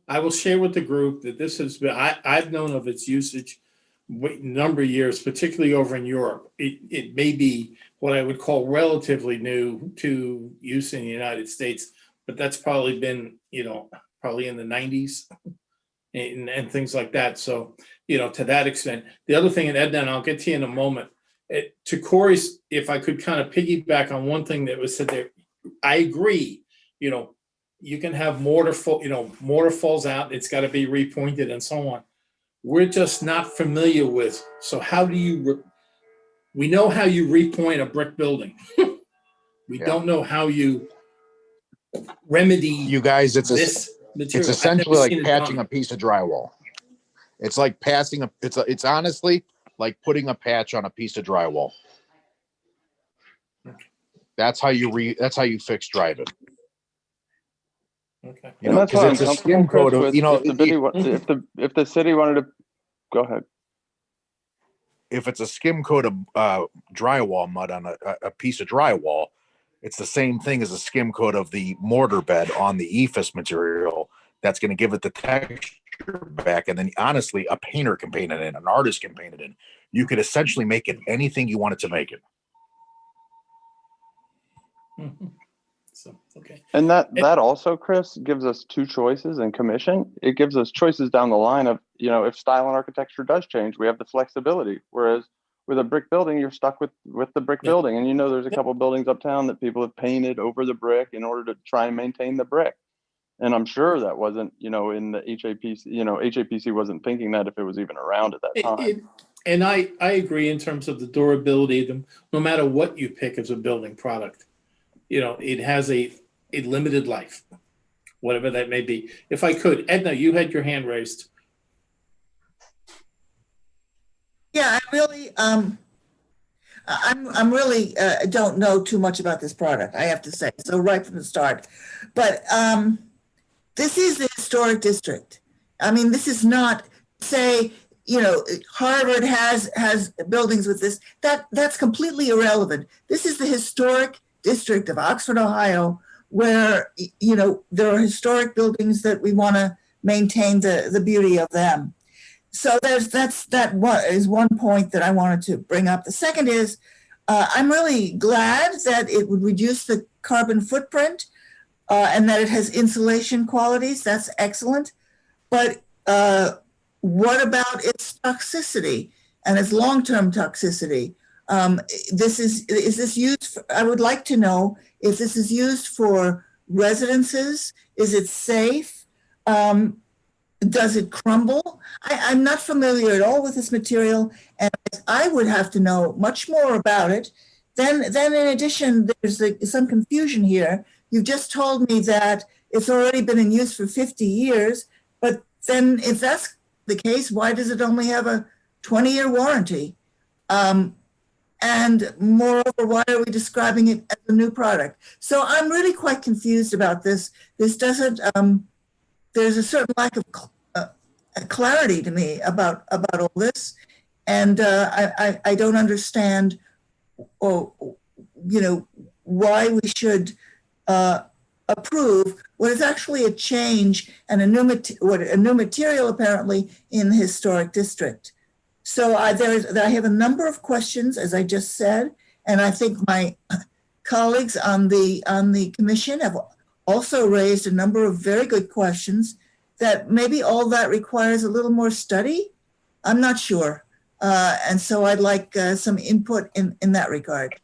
I will share with the group that this has been. I've known of its usage number of years, particularly over in Europe. It may be what I would call relatively new to use in the United States, but that's probably been, probably in the 90s and things like that. So, to that extent. The other thing, and Edna, and I'll get to you in a moment, to Corey's, if I could kind of piggyback on one thing that was said there, I agree, you can have mortar falls out, it's got to be repointed and so on. We're just not familiar with. So how do you, we know how you repoint a brick building. We don't know how you remedy. You guys, this material. It's essentially like patching a piece of drywall. It's like it's honestly like putting a patch on a piece of drywall. That's how you fix driving. Okay. You And know, that's because why I'm it's a comfortable, skim Chris, coat of, with you know, if the city wanted to go ahead. if it's a skim coat of drywall mud on a piece of drywall, it's the same thing as a skim coat of the mortar bed on the ephes material. That's going to give it the texture back. And then honestly, a painter can paint it in, an artist can paint it in. You could essentially make it anything you want it to make it. Mhm. So, okay. And that also, Chris, gives us two choices in commission. It gives us choices down the line of, you know, if style and architecture does change, we have the flexibility. Whereas with a brick building, you're stuck with the brick building. And you know, there's a couple of buildings uptown that people have painted over the brick in order to try and maintain the brick. And I'm sure that wasn't, you know, in the HAPC, you know, HAPC wasn't thinking that if it was even around at that time. And I agree in terms of the durability, no matter what you pick as a building product, you know, it has a limited life, whatever that may be. If I could, Edna, you had your hand raised. Yeah, I really, I'm really don't know too much about this product, I have to say. So right from the start, but this is the historic district. I mean, this is not, say, you know, Harvard has buildings with this. That's completely irrelevant. This is the historic district of Oxford, Ohio, where, you know, there are historic buildings that we want to maintain the beauty of them. So that is one point that I wanted to bring up. The second is, I'm really glad that it would reduce the carbon footprint and that it has insulation qualities. That's excellent. But what about its toxicity and its long-term toxicity? Is this used for, I would like to know if this is used for residences. Is it safe? Does it crumble? I'm not familiar at all with this material, and I would have to know much more about it. Then in addition, there's some confusion here. You've just told me that it's already been in use for 50 years, but then if that's the case, why does it only have a 20-year warranty? And moreover, why are we describing it as a new product? So I'm really quite confused about this. This doesn't, there's a certain lack of clarity to me about all this. And I don't understand, or, you know, why we should approve what is actually a change and a new material apparently in the historic district. So I have a number of questions, as I just said, and I think my colleagues on the commission have also raised a number of very good questions that maybe all that requires a little more study. I'm not sure. And so I'd like some input in that regard.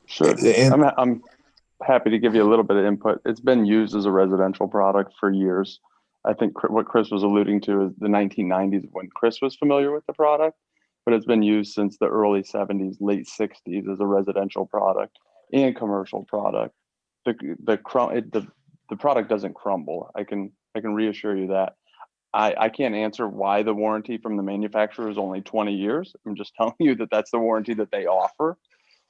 Sure. I'm happy to give you a little bit of input. It's been used as a residential product for years. I think what Chris was alluding to is the 1990s when Chris was familiar with the product, but it's been used since the early 70s, late 60s as a residential product and commercial product. The product doesn't crumble. I can reassure you that. I can't answer why the warranty from the manufacturer is only 20 years. I'm just telling you that that's the warranty that they offer.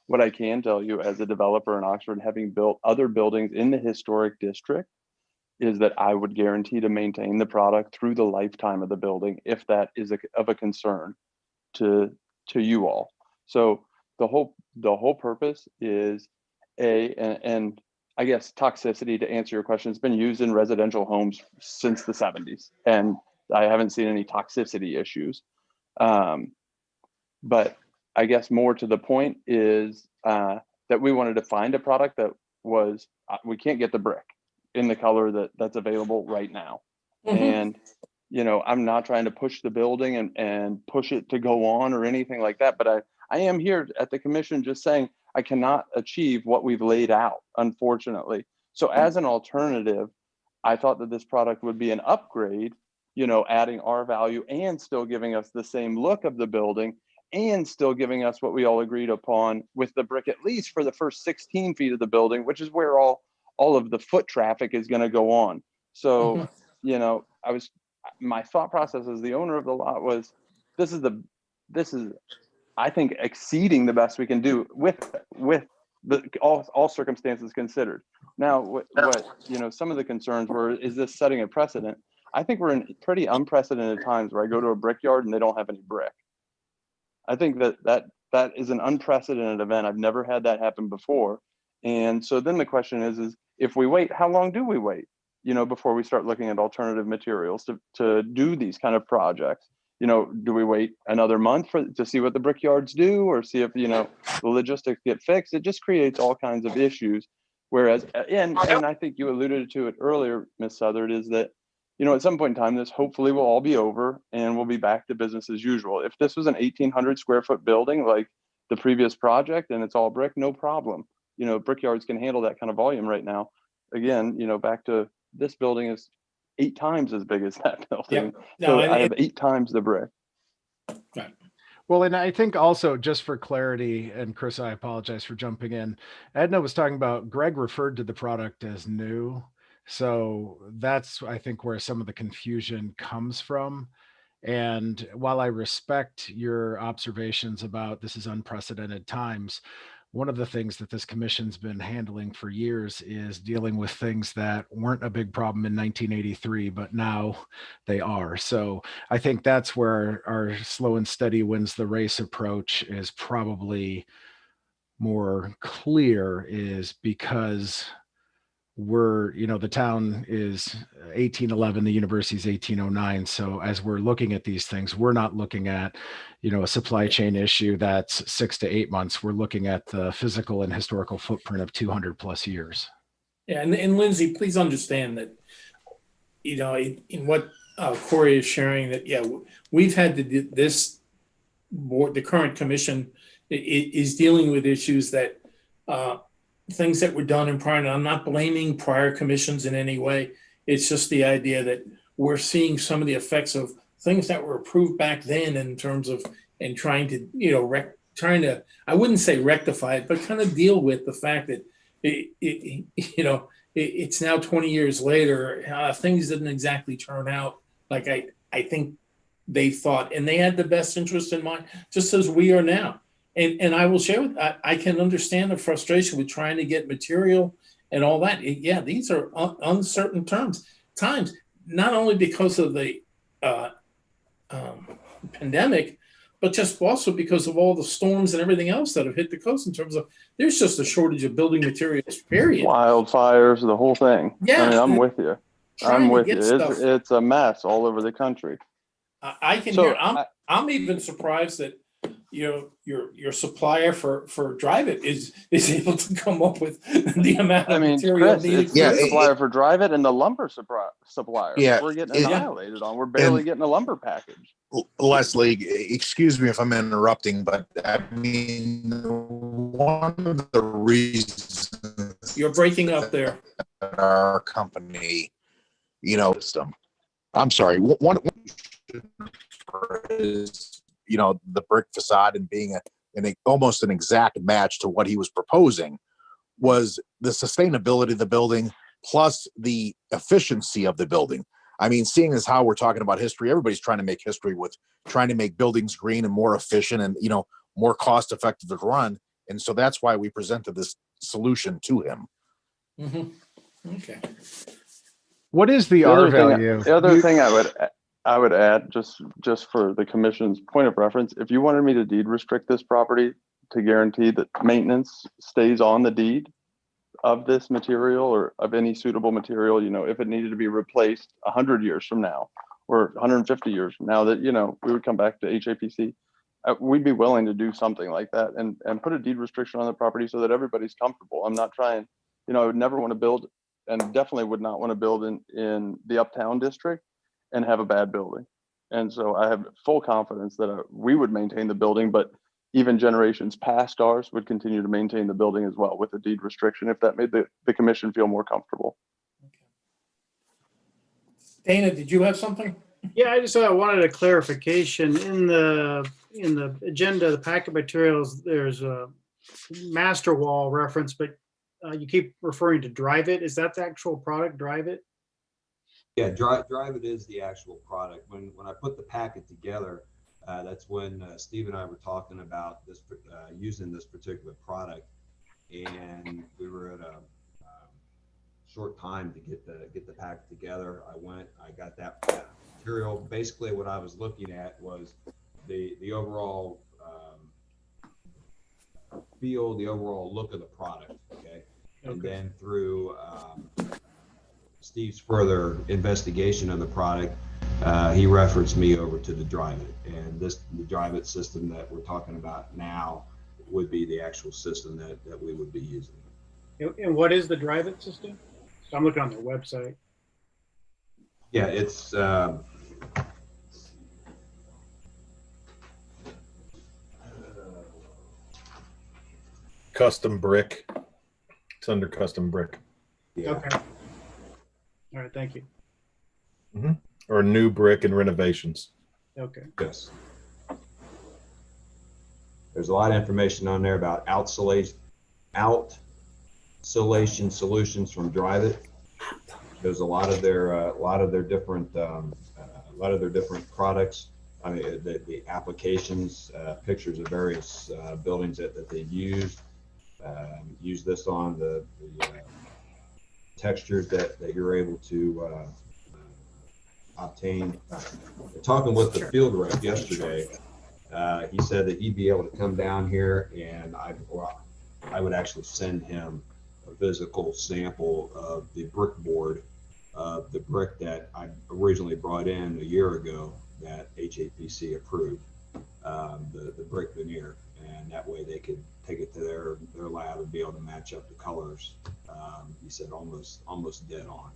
What I can tell you as a developer in Oxford, having built other buildings in the historic district, is that I would guarantee to maintain the product through the lifetime of the building if that is of a concern to you all. So the whole purpose is and I guess toxicity, to answer your question, it's been used in residential homes since the 70s, and I haven't seen any toxicity issues. But I guess more to the point is that we wanted to find a product that was, we can't get the brick in the color that's available right now. Mm-hmm. And, you know, I'm not trying to push the building and push it to go on or anything like that, but I am here at the commission just saying I cannot achieve what we've laid out, unfortunately. So as an alternative, I thought that this product would be an upgrade, you know, adding our value and still giving us the same look of the building and still giving us what we all agreed upon with the brick, at least for the first 16 feet of the building, which is where all of the foot traffic is going to go on. So, you know, my thought process as the owner of the lot was this is, I think, exceeding the best we can do with all circumstances considered. Now, what some of the concerns were, is this setting a precedent? I think we're in pretty unprecedented times where I go to a brickyard and they don't have any brick. I think that is an unprecedented event. I've never had that happen before. And so then the question is if we wait, how long do we wait, before we start looking at alternative materials to do these kind of projects? Do we wait another month to see what the brickyards do, or see if, the logistics get fixed? It just creates all kinds of issues. Whereas, and I think you alluded to it earlier, Ms. Southard, is that, at some point in time, this hopefully will all be over and we'll be back to business as usual. If this was an 1,800 square foot building like the previous project and it's all brick, no problem. Brickyards can handle that kind of volume right now. Again, back to this building is 8 times as big as that building. Yep. No, So I have 8 times the brick. Right. Well, and I think also, just for clarity, and Chris, I apologize for jumping in. Edna was talking about, Greg referred to the product as new. So that's, I think, where some of the confusion comes from. And while I respect your observations about this is unprecedented times, one of the things that this commission's been handling for years is dealing with things that weren't a big problem in 1983, but now they are. So I think that's where our slow and steady wins the race approach is probably more clear, is because the town is 1811, the university is 1809. So as we're looking at these things, we're not looking at, a supply chain issue that's 6 to 8 months. We're looking at the physical and historical footprint of 200 plus years. Yeah, and Lindsay, please understand that, in what Corey is sharing, that, we've had this board, the current commission is dealing with issues that, things that were done in prior, and I'm not blaming prior commissions in any way. It's just the idea that we're seeing some of the effects of things that were approved back then in terms of, and trying to, I wouldn't say rectify it, but kind of deal with the fact that it's now 20 years later, things didn't exactly turn out like I think they thought, and they had the best interest in mind, just as we are now. And I will share with, I can understand the frustration with trying to get material and all that. These are uncertain times, not only because of the pandemic, but just also because of all the storms and everything else that have hit the coast in terms of, there's just a shortage of building materials, period. Wildfires, the whole thing. Yeah. I mean, I'm with you. It's a mess all over the country. I can hear, I'm even surprised that your supplier for Drive It is able to come up with the amount of material Chris, needed. it's the supplier for Drive It and the lumber supplier. Yeah, We're getting annihilated on. We're barely getting a lumber package. Leslie, excuse me if I'm interrupting, but I mean, one of the reasons you're breaking up there, our company, system. I'm sorry. One is, the brick facade and being almost an exact match to what he was proposing, was the sustainability of the building plus the efficiency of the building. I mean, seeing as how we're talking about history, everybody's trying to make history with trying to make buildings green and more efficient and, more cost effective to run. And so that's why we presented this solution to him. Mm-hmm. Okay. What is the R value? The other thing I would add, just for the commission's point of reference, if you wanted me to deed restrict this property to guarantee that maintenance stays on the deed of this material or of any suitable material, if it needed to be replaced 100 years from now or 150 years from now, that, we would come back to HAPC, we'd be willing to do something like that and put a deed restriction on the property so that everybody's comfortable. I'm not trying, I would never want to build, and definitely would not want to build in the Uptown district and have a bad building. And so I have full confidence that we would maintain the building, but even generations past ours would continue to maintain the building as well with a deed restriction if that made the commission feel more comfortable. Dana, did you have something? Yeah, I just wanted a clarification. In the agenda, the packet materials, there's a master wall reference, but you keep referring to Drive It. Is that the actual product, Drive It? Yeah, Drive It is the actual product. When I put the packet together, That's when Steve and I were talking about this, using this particular product, and we were at a short time to get the pack together. I got that material. Basically, what I was looking at was the overall feel, the overall look of the product. Okay, and then through Steve's further investigation of the product, he referenced me over to the Drive It, and the Drive It system that we're talking about now would be the actual system that we would be using. And what is the Drive It system? So I'm looking on their website. Yeah, it's Custom brick. It's under custom brick. Yeah. Okay. All right, thank you. Mm-hmm. Or new brick and renovations. Okay. Yes. There's a lot of information on there about outsolation solutions from Drive It. There's a lot of their different products. I mean, the applications, pictures of various buildings that they used. Use this on the textures that you're able to obtain. Talking with the field rep yesterday, he said that he'd be able to come down here, and I would actually send him a physical sample of the brick board of the brick that I originally brought in a year ago that HAPC approved, the brick veneer, and that way they could take it to their lab and be able to match up the colors. He said almost dead on.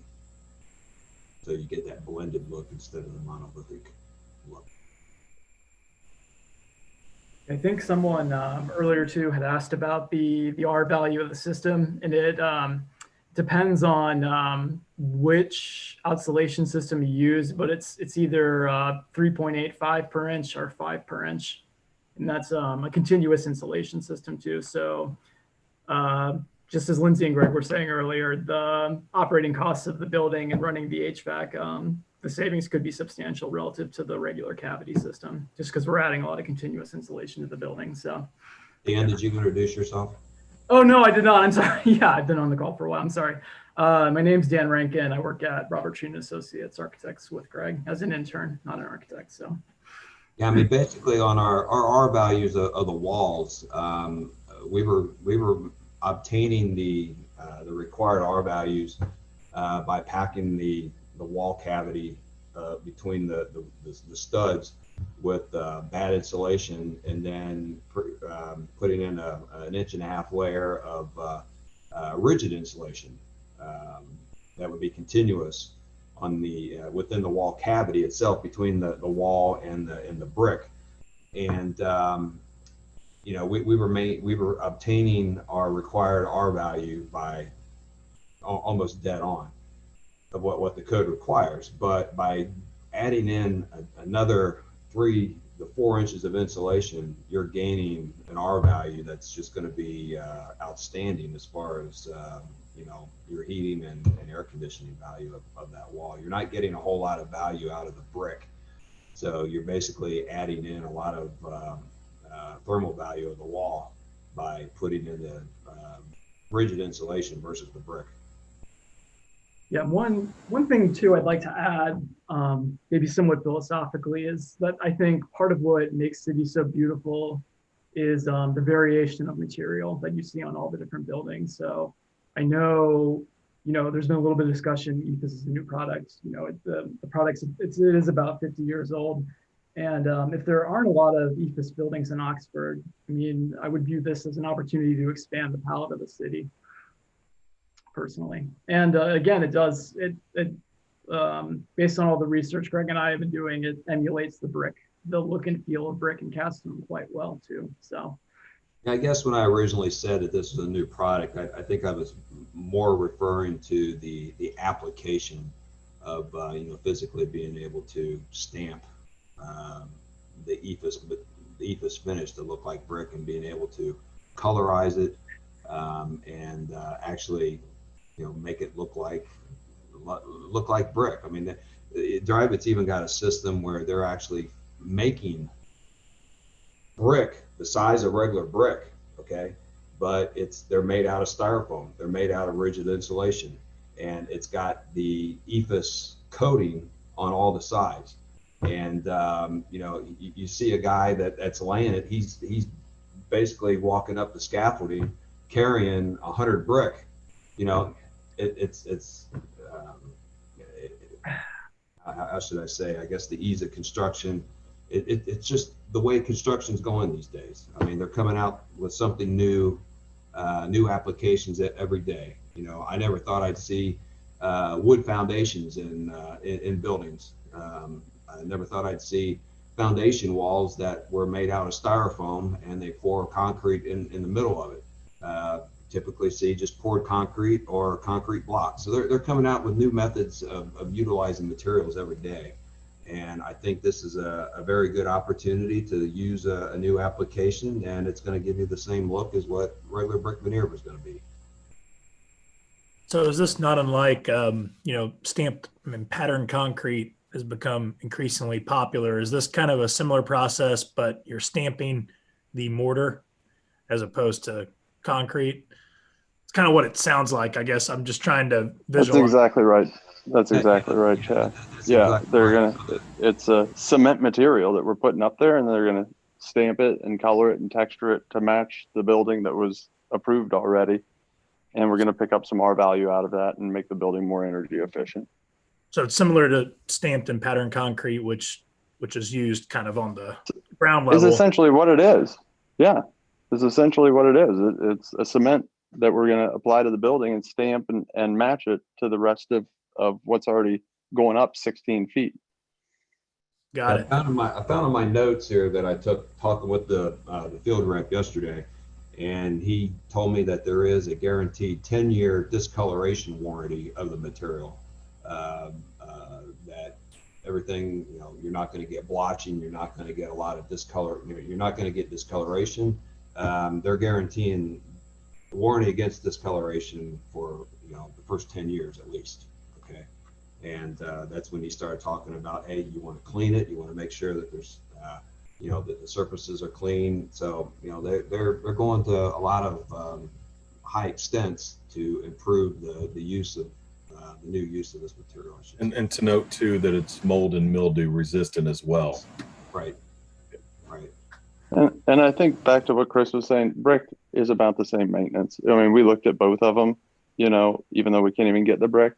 So you get that blended look instead of the monolithic look. I think someone earlier too had asked about the R value of the system, and it depends on which oscillation system you use, but it's either 3.85 per inch or 5 per inch, and that's a continuous insulation system too. So just as Lindsay and Greg were saying earlier, the operating costs of the building and running the HVAC, the savings could be substantial relative to the regular cavity system, just because we're adding a lot of continuous insulation to the building. So, Dan, did you introduce yourself? Oh, no, I did not. I'm sorry. Yeah, I've been on the call for a while. I'm sorry. My name's Dan Rankin. I work at Robert Trina Associates Architects with Greg as an intern, not an architect. So, yeah, I mean, basically on our R values of the walls, we were obtaining the required R values by packing the wall cavity between the studs with bad insulation, and then putting in an 1.5 inch layer of rigid insulation that would be continuous on the within the wall cavity itself, between the wall and the brick. And you know, we were obtaining our required R value by almost dead on of what the code requires, but by adding in another 3 to 4 inches of insulation, you're gaining an R value that's just going to be outstanding as far as you know, your heating and air conditioning value of that wall. You're not getting a whole lot of value out of the brick, so you're basically adding in a lot of thermal value of the wall by putting in the rigid insulation versus the brick. yeah, one thing too I'd like to add, maybe somewhat philosophically, is that I think part of what makes cities so beautiful is the variation of material that you see on all the different buildings. So I know, you know, there's been a little bit of discussion. This is a new product. You know, the product it is about 50 years old. And if there aren't a lot of EFIS buildings in Oxford, I mean, I would view this as an opportunity to expand the palette of the city, personally. And again, based on all the research Greg and I have been doing, it emulates the look and feel of brick and cast stone quite well too. So. I guess when I originally said that this was a new product, I think I was more referring to the application of you know, physically being able to stamp the EFIS finish to look like brick, and being able to colorize it and actually, you know, make it look like brick. I mean, Drive It's even got a system where they're actually making brick the size of regular brick, okay? But they're made out of styrofoam. They're made out of rigid insulation, and it's got the EFIS coating on all the sides. And you know, you see a guy that's laying it. He's basically walking up the scaffolding carrying 100 brick. You know, how should I say? I guess the ease of construction. It's just the way construction's going these days. I mean, they're coming out with something new, new applications every day. You know, I never thought I'd see wood foundations in buildings. I never thought I'd see foundation walls that were made out of styrofoam and they pour concrete in the middle of it. Typically see just poured concrete or concrete blocks. So they're coming out with new methods of utilizing materials every day. And I think this is a very good opportunity to use a new application, and it's going to give you the same look as what regular brick veneer was going to be. So is this not unlike, you know, stamped, I mean, pattern concrete has become increasingly popular. Is this kind of a similar process, but you're stamping the mortar as opposed to concrete? It's kind of what it sounds like. I guess I'm just trying to visualize. That's exactly right. That's exactly right, Chad. Yeah, it's a cement material that we're putting up there, and they're gonna stamp it and color it and texture it to match the building that was approved already. And we're gonna pick up some R value out of that and make the building more energy efficient. So it's similar to stamped and pattern concrete, which is used kind of on the ground level. It's essentially what it is. Yeah, it's essentially what it is. It's a cement that we're going to apply to the building and stamp and match it to the rest of what's already going up 16 feet. Got it. I found in my notes here that I took talking with the field rep yesterday, and he told me that there is a guaranteed 10-year discoloration warranty of the material. That everything, you know, you're not going to get blotching, you're not going to get a lot of discolor, you're not going to get discoloration. They're guaranteeing warranty against discoloration for, you know, the first 10 years at least. Okay, and that's when he started talking about, hey, you want to clean it, you want to make sure that there's you know, that the surfaces are clean. So, you know, they're going to a lot of high extents to improve the use of the new use of this material. And to note too that it's mold and mildew resistant as well. Right. Right. And I think back to what Chris was saying, brick is about the same maintenance. I mean, we looked at both of them, you know, even though we can't even get the brick,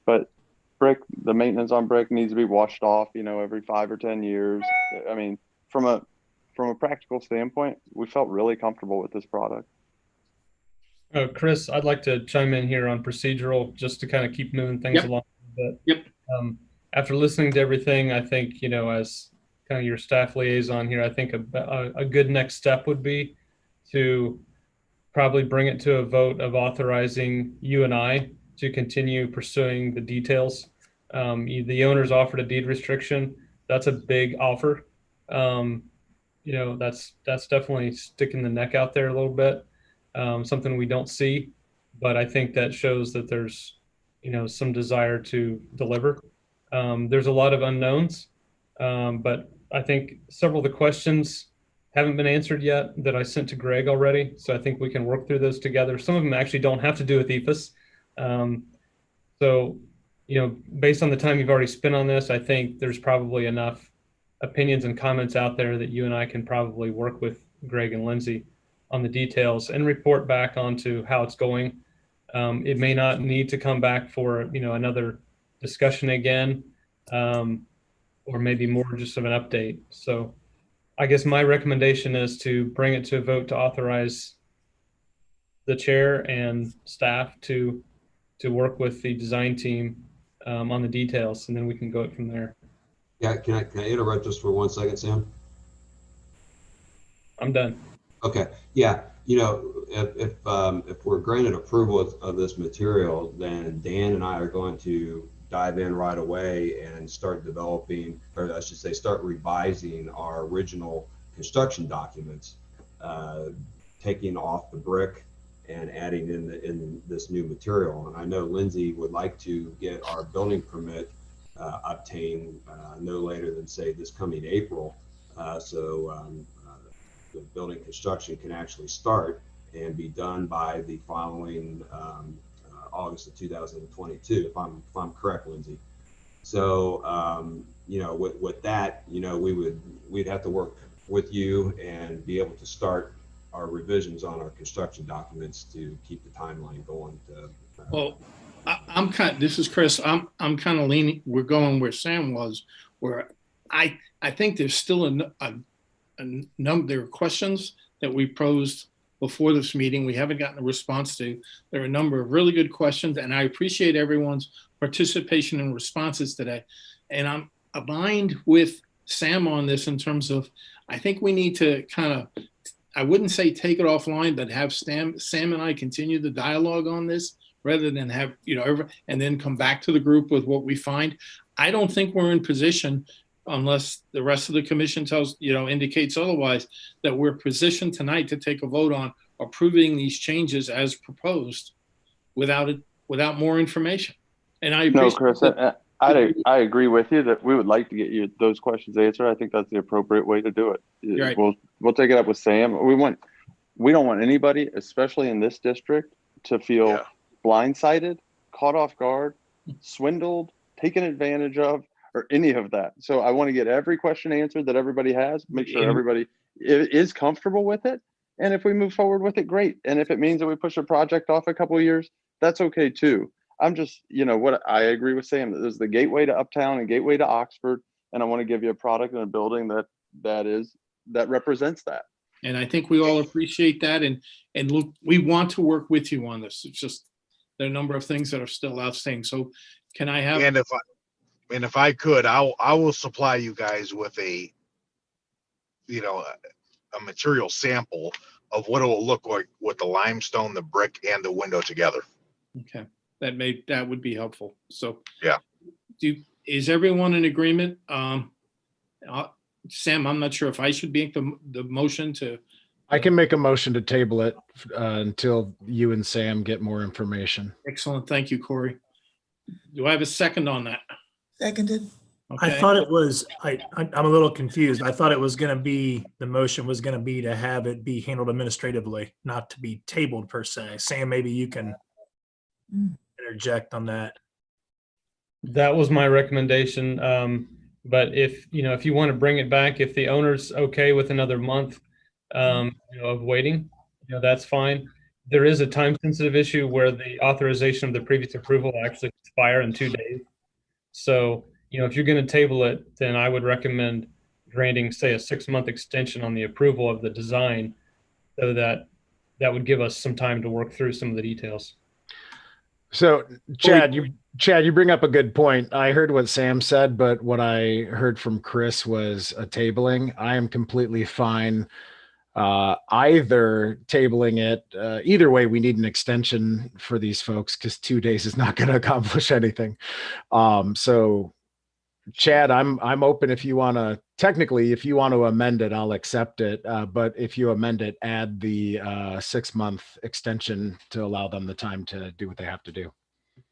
but brick, the maintenance on brick needs to be washed off, you know, every 5 or 10 years. I mean, from a practical standpoint, we felt really comfortable with this product. Chris, I'd like to chime in here on procedural just to kind of keep moving things along a bit. Yep. After listening to everything, I think, you know, as kind of your staff liaison here, I think a good next step would be to probably bring it to a vote of authorizing you and I to continue pursuing the details. The owners offered a deed restriction. That's a big offer. You know, that's definitely sticking the neck out there a little bit. Something we don't see, but I think that shows that there's, you know, some desire to deliver. There's a lot of unknowns, but I think several of the questions haven't been answered yet that I sent to Greg already. So I think we can work through those together. Some of them actually don't have to do with EFIS. So, you know, based on the time you've already spent on this, I think there's probably enough opinions and comments out there that you and I can probably work with Greg and Lindsay on the details and report back onto how it's going. It may not need to come back for, you know, another discussion again, or maybe more just of an update. So I guess my recommendation is to bring it to a vote to authorize the chair and staff to work with the design team on the details, and then we can go from there. Yeah, can I interrupt just for 1 second, Sam? I'm done. Okay. Yeah. You know, if we're granted approval of this material, then Dan and I are going to dive in right away and start developing, or I should say, start revising our original construction documents, taking off the brick and adding in this new material. And I know Lindsay would like to get our building permit obtained no later than, say, this coming April. So the building construction can actually start and be done by the following August of 2022, if I'm correct, Lindsay. So you know, with that, you know, we'd have to work with you and be able to start our revisions on our construction documents to keep the timeline going. Well, I'm kind. This is Chris. I'm kind of leaning. We're going where Sam was. Where I think there's still a number. There are questions that we posed before this meeting we haven't gotten a response to. There are a number of really good questions, and I appreciate everyone's participation and responses today. And I'm aligned with Sam on this in terms of I think we need to kind of, I wouldn't say take it offline, but have Sam and I continue the dialogue on this rather than have, you know, and then come back to the group with what we find. I don't think we're in position, unless the rest of the commission tells, you know, indicates otherwise, that we're positioned tonight to take a vote on approving these changes as proposed without more information. And I appreciate Chris, I agree with you that we would like to get you those questions answered. I think that's the appropriate way to do it. Right. We'll take it up with Sam. We don't want anybody, especially in this district, to feel blindsided, caught off guard, swindled, taken advantage of, or any of that. So I want to get every question answered that everybody has, make sure everybody is comfortable with it. And if we move forward with it, great. And if it means that we push a project off a couple of years, that's okay too. I'm just, you know, what I agree with Sam, that there's the gateway to Uptown and gateway to Oxford. And I want to give you a product and a building that represents that. And I think we all appreciate that. And look, we want to work with you on this. It's just, there are a number of things that are still outstanding. So can I have? And if I could, I will supply you guys with a material sample of what it will look like with the limestone, the brick, and the window together. Okay, that would be helpful. So yeah, is everyone in agreement? Sam, I'm not sure if I should make the motion to. I can make a motion to table it until you and Sam get more information. Excellent, thank you, Corey. Do I have a second on that? Seconded. Okay. I thought it was, I'm a little confused. I thought it was going to be, the motion was going to be to have it be handled administratively, not to be tabled per se. Sam, maybe you can interject on that. That was my recommendation. But if you want to bring it back, if the owner's okay with another month of waiting, that's fine. There is a time sensitive issue where the authorization of the previous approval will actually expire in 2 days. So, if you're going to table it, then I would recommend granting, say, a 6-month extension on the approval of the design, so that would give us some time to work through some of the details. So Chad, you bring up a good point. I heard what Sam said, but what I heard from Chris was a tabling. I am completely fine either tabling it. Either way, we need an extension for these folks because 2 days is not going to accomplish anything. So Chad, I'm open if you want to, technically, if you want to amend it, I'll accept it. But if you amend it, add the 6-month extension to allow them the time to do what they have to do.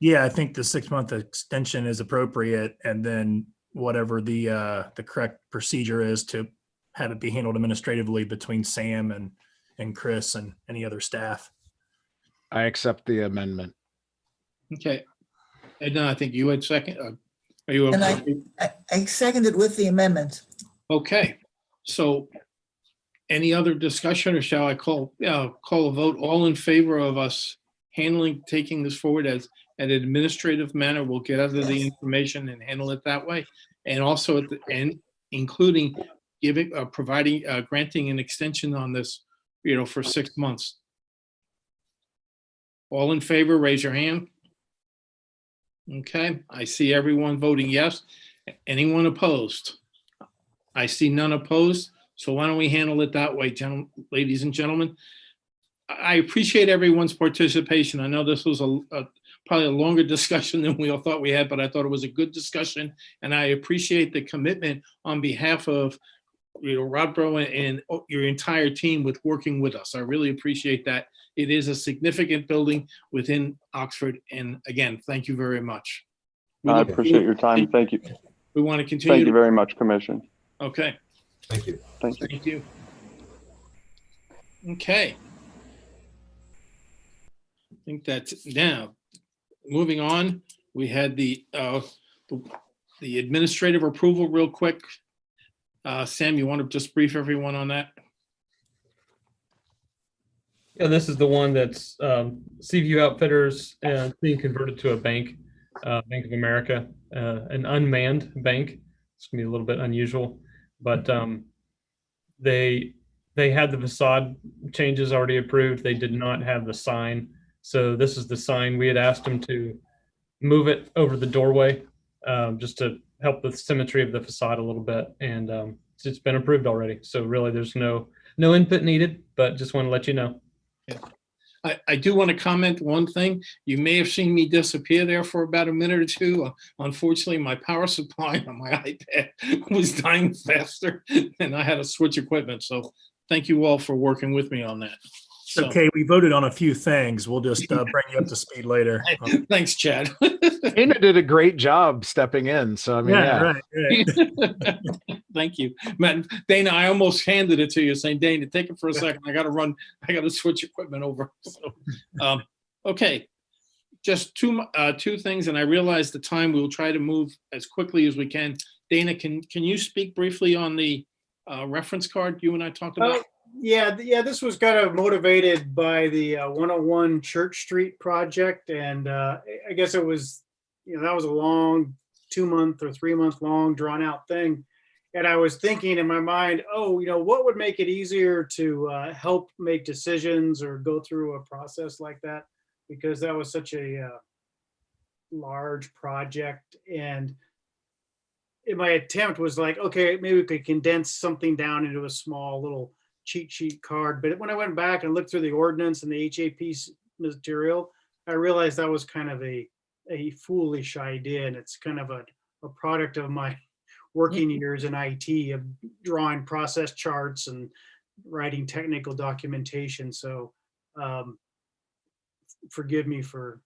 Yeah, I think the 6-month extension is appropriate. And then whatever the correct procedure is to have it be handled administratively between Sam and Chris and any other staff. I accept the amendment. Okay. Edna, I think you had second. Are you okay? And I seconded with the amendment. Okay. So any other discussion, or shall I call a vote? All in favor of us taking this forward as an administrative manner? We'll get out of the information and handle it that way. And also at the end, including granting an extension on this, for 6 months. All in favor, raise your hand. Okay, I see everyone voting yes. Anyone opposed? I see none opposed. So why don't we handle it that way, ladies and gentlemen? I appreciate everyone's participation. I know this was probably a longer discussion than we all thought we had, but I thought it was a good discussion. And I appreciate the commitment on behalf of Rodbro and your entire team with working with us. I really appreciate that. It is a significant building within Oxford. And again, thank you very much. I appreciate your time. Thank you. We want to continue. Thank you very much, Commission. Okay. Thank you. Thank you. Thank you. Okay. I think that's now. Moving on, we had the administrative approval real quick. Sam, you want to just brief everyone on that? Yeah, this is the one that's Seaview Outfitters being converted to a bank, Bank of America, an unmanned bank. It's gonna be a little bit unusual, but they had the facade changes already approved. They did not have the sign, so this is the sign. We had asked them to move it over the doorway just to help with symmetry of the facade a little bit, and it's been approved already. So really, there's no input needed, but just want to let you know. I do want to comment one thing. You may have seen me disappear there for about a minute or two. Unfortunately, my power supply on my iPad was dying faster and I had to switch equipment. So thank you all for working with me on that. So, Okay, we voted on a few things. We'll just bring you up to speed later. Thanks, Chad. Dana did a great job stepping in. So, I mean, yeah. Right. Thank you, man. Dana, I almost handed it to you saying, Dana, take it for a second. I got to run. I got to switch equipment over. So, okay. Just two things. And I realize the time, we'll try to move as quickly as we can. Dana, can you speak briefly on the reference card you and I talked about? Yeah, this was kind of motivated by the 101 Church Street project. And I guess it was, that was a long 2-month or 3-month long drawn out thing. And I was thinking in my mind, what would make it easier to help make decisions or go through a process like that? Because that was such a large project. And my attempt was like, okay, maybe we could condense something down into a small little cheat sheet card. But when I went back and looked through the ordinance and the HAPC material, I realized that was kind of a foolish idea. And it's kind of a product of my working years in IT, of drawing process charts and writing technical documentation. So forgive me for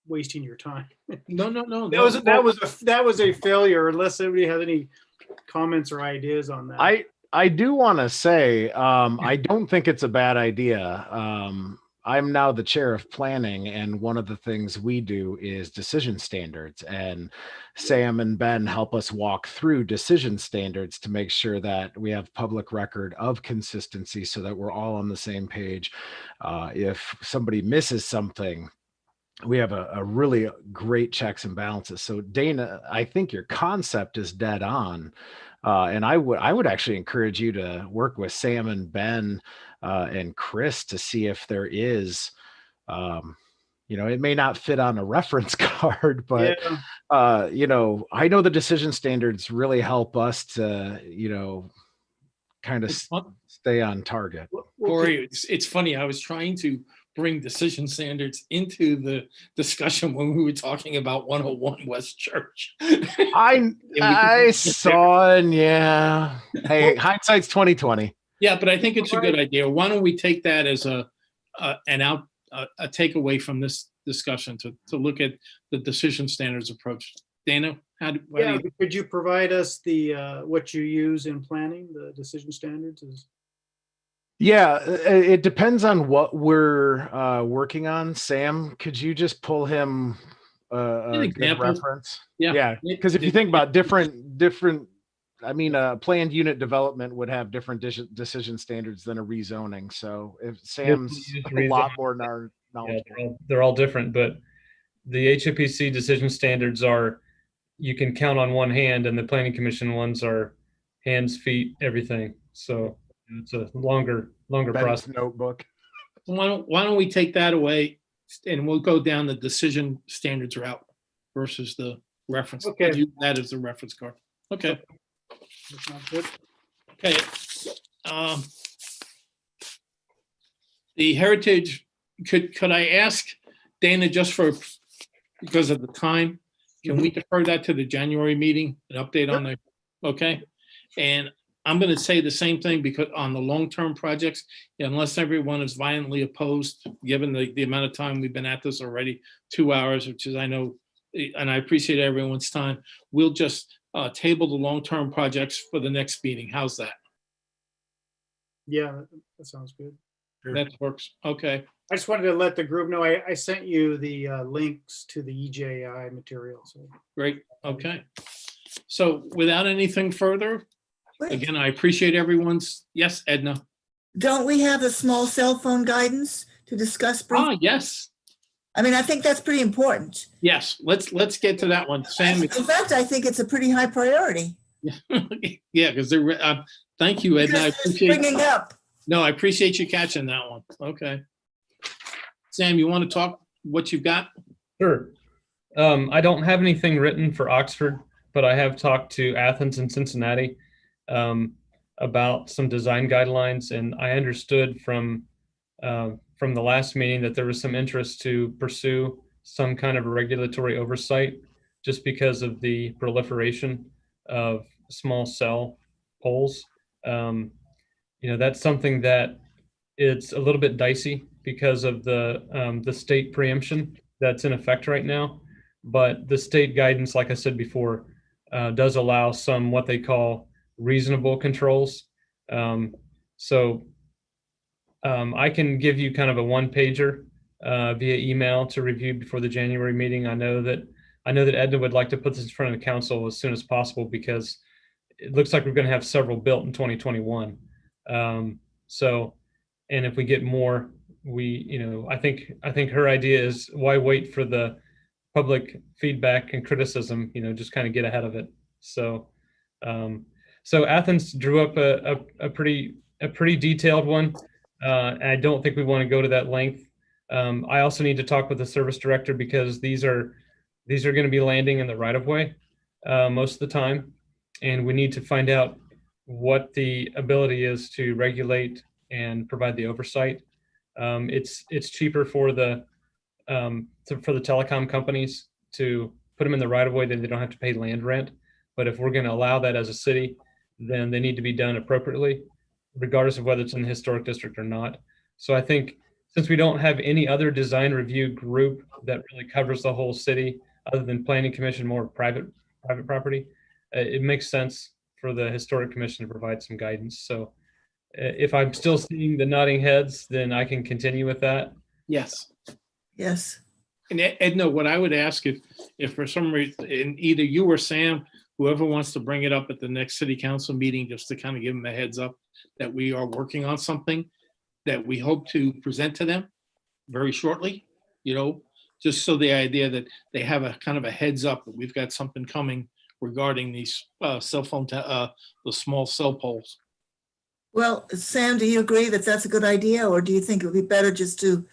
wasting your time. No. That was a failure, unless anybody has any comments or ideas on that. I do want to say, I don't think it's a bad idea. I'm now the chair of planning, and one of the things we do is decision standards. And Sam and Ben help us walk through decision standards to make sure that we have public record of consistency so that we're all on the same page. If somebody misses something, we have a really great checks and balances. So Dana, I think your concept is dead on. And I would actually encourage you to work with Sam and Ben and Chris to see if there is, it may not fit on a reference card, but, I know the decision standards really help us to, kind of stay on target. Corey, it's funny. I was trying to bring decision standards into the discussion when we were talking about 101 West Church. I saw, and yeah. Hey, hindsight's 20/20. Yeah, but I think it's a good idea. Why don't we take that as a takeaway from this discussion to look at the decision standards approach. Dana, could you provide us the what you use in planning, the decision standards? Yeah, it depends on what we're working on. Sam, could you just pull him a good reference? Yeah, because if you think about different, planned unit development would have different decision standards than a rezoning. So if Sam's a lot more knowledgeable. Yeah, they're all different, but the HAPC decision standards are, you can count on one hand, and the planning commission ones are hands, feet, everything. So it's a longer process. Notebook. Why don't we take that away, and we'll go down the decision standards route versus the reference. Okay. Use that as the reference card. Okay. That sounds good. Okay. The heritage, could I ask Dana, just because of the time, can we defer that to the January meeting, an update on the, okay? And I'm going to say the same thing, because on the long-term projects, unless everyone is violently opposed, given the amount of time we've been at this already, 2 hours, which is, I know, and I appreciate everyone's time, we'll just table the long-term projects for the next meeting. How's that? Yeah, that sounds good. that works. Okay. I just wanted to let the group know, I sent you the links to the EJI materials. Great. Okay. So without anything further, again, I appreciate everyone's, yes, Edna. Don't we have a small cell phone guidance to discuss briefly? Yes. I mean, I think that's pretty important. Yes, let's get to that one. Sam. In fact, I think it's a pretty high priority. Yeah, because they're, thank you, Edna. I appreciate bringing up. No, I appreciate you catching that one. Okay. Sam, you want to talk what you've got? Sure. I don't have anything written for Oxford, but I have talked to Athens and Cincinnati about some design guidelines, and I understood from the last meeting that there was some interest to pursue some kind of regulatory oversight just because of the proliferation of small cell poles. That's something that it's a little bit dicey because of the state preemption that's in effect right now. But the state guidance, like I said before, does allow some what they call reasonable controls. I can give you kind of a one-pager via email to review before the January meeting. I know that Edna would like to put this in front of the council as soon as possible because it looks like we're going to have several built in 2021. And if we get more, I think her idea is why wait for the public feedback and criticism, just kind of get ahead of it. So Athens drew up a pretty detailed one. I don't think we want to go to that length. I also need to talk with the service director because these are going to be landing in the right of way most of the time. And we need to find out what the ability is to regulate and provide the oversight. It's cheaper for the telecom companies to put them in the right of way, then they don't have to pay land rent. But if we're going to allow that as a city, then they need to be done appropriately, regardless of whether it's in the historic district or not. So I think since we don't have any other design review group that really covers the whole city, other than planning commission, more private property, it makes sense for the historic commission to provide some guidance. So if I'm still seeing the nodding heads, then I can continue with that. Yes. Yes. And Edna, what I would ask if for some reason, either you or Sam, whoever wants to bring it up at the next city council meeting, just to kind of give them a heads up that we are working on something that we hope to present to them very shortly, just so the idea that they have a kind of a heads up that we've got something coming regarding these cell phone, the small cell poles. Well, Sam, do you agree that that's a good idea, or do you think it would be better just to,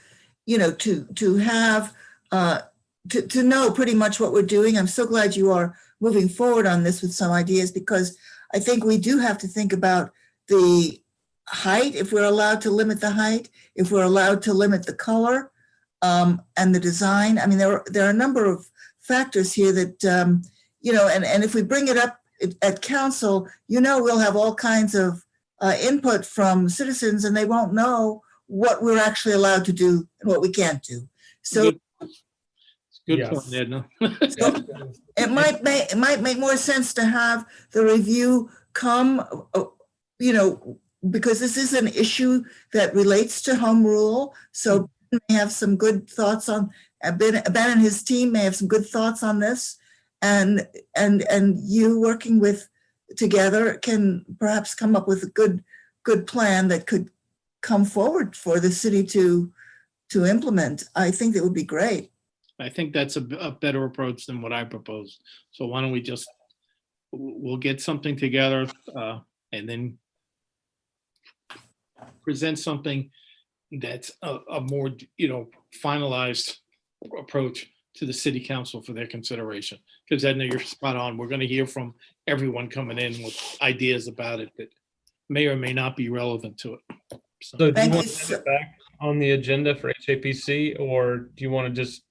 to have, to know pretty much what we're doing? I'm so glad you are moving forward on this with some ideas, because I think we do have to think about the height, if we're allowed to limit the height, if we're allowed to limit the color and the design. I mean, there are a number of factors here that, and if we bring it up at council, we'll have all kinds of input from citizens, and they won't know what we're actually allowed to do and what we can't do. So good point, Edna. it might make more sense to have the review come, because this is an issue that relates to home rule. So Ben may have some good thoughts on, Ben and his team may have some good thoughts on this, and you working together can perhaps come up with a good plan that could come forward for the city to implement. I think that would be great. I think that's a better approach than what I proposed. So why don't we we'll get something together and then present something that's a more, finalized approach to the city council for their consideration. Because Edna, you're spot on. We're going to hear from everyone coming in with ideas about it that may or may not be relevant to it. So do you want to have it back on the agenda for HAPC, or do you want to just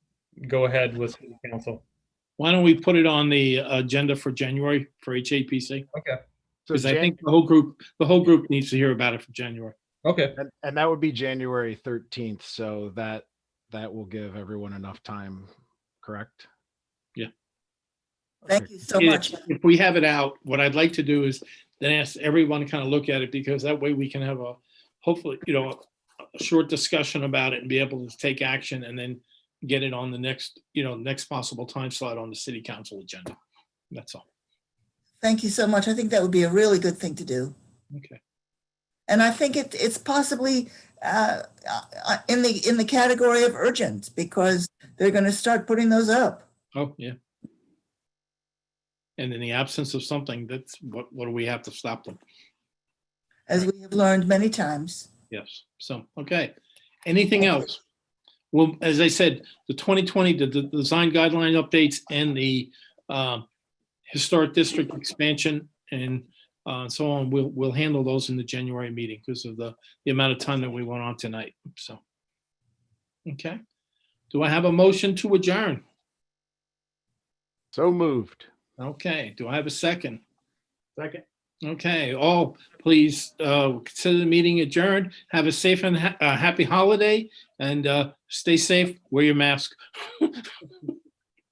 go ahead with the council? Why don't we put it on the agenda for January for HAPC? Okay. Because I think the whole group needs to hear about it for January. Okay. And that would be January 13th. So that will give everyone enough time, correct? Yeah. Thank you so much. If we have it out, what I'd like to do is then ask everyone to kind of look at it, because that way we can have hopefully, a short discussion about it and be able to take action and then get it on the next, next possible time slot on the city council agenda. That's all. Thank you so much. I think that would be a really good thing to do. Okay. And I think it's possibly in the category of urgent because they're going to start putting those up. Oh, yeah. And in the absence of something, that's what do we have to stop them? As we have learned many times. Yes. So, okay. Anything else? Well, as I said, the 2020, the design guideline updates and the historic district expansion and so on, we'll handle those in the January meeting because of the amount of time that we went on tonight. So, okay. Do I have a motion to adjourn? So moved. Okay. Do I have a second? Second. Okay. All please consider the meeting adjourned. Have a safe and happy holiday and stay safe. Wear your mask. All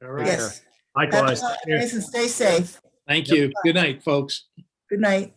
right. Yes. Likewise. Happy holidays and stay safe. Thank you. Good night, folks. Good night.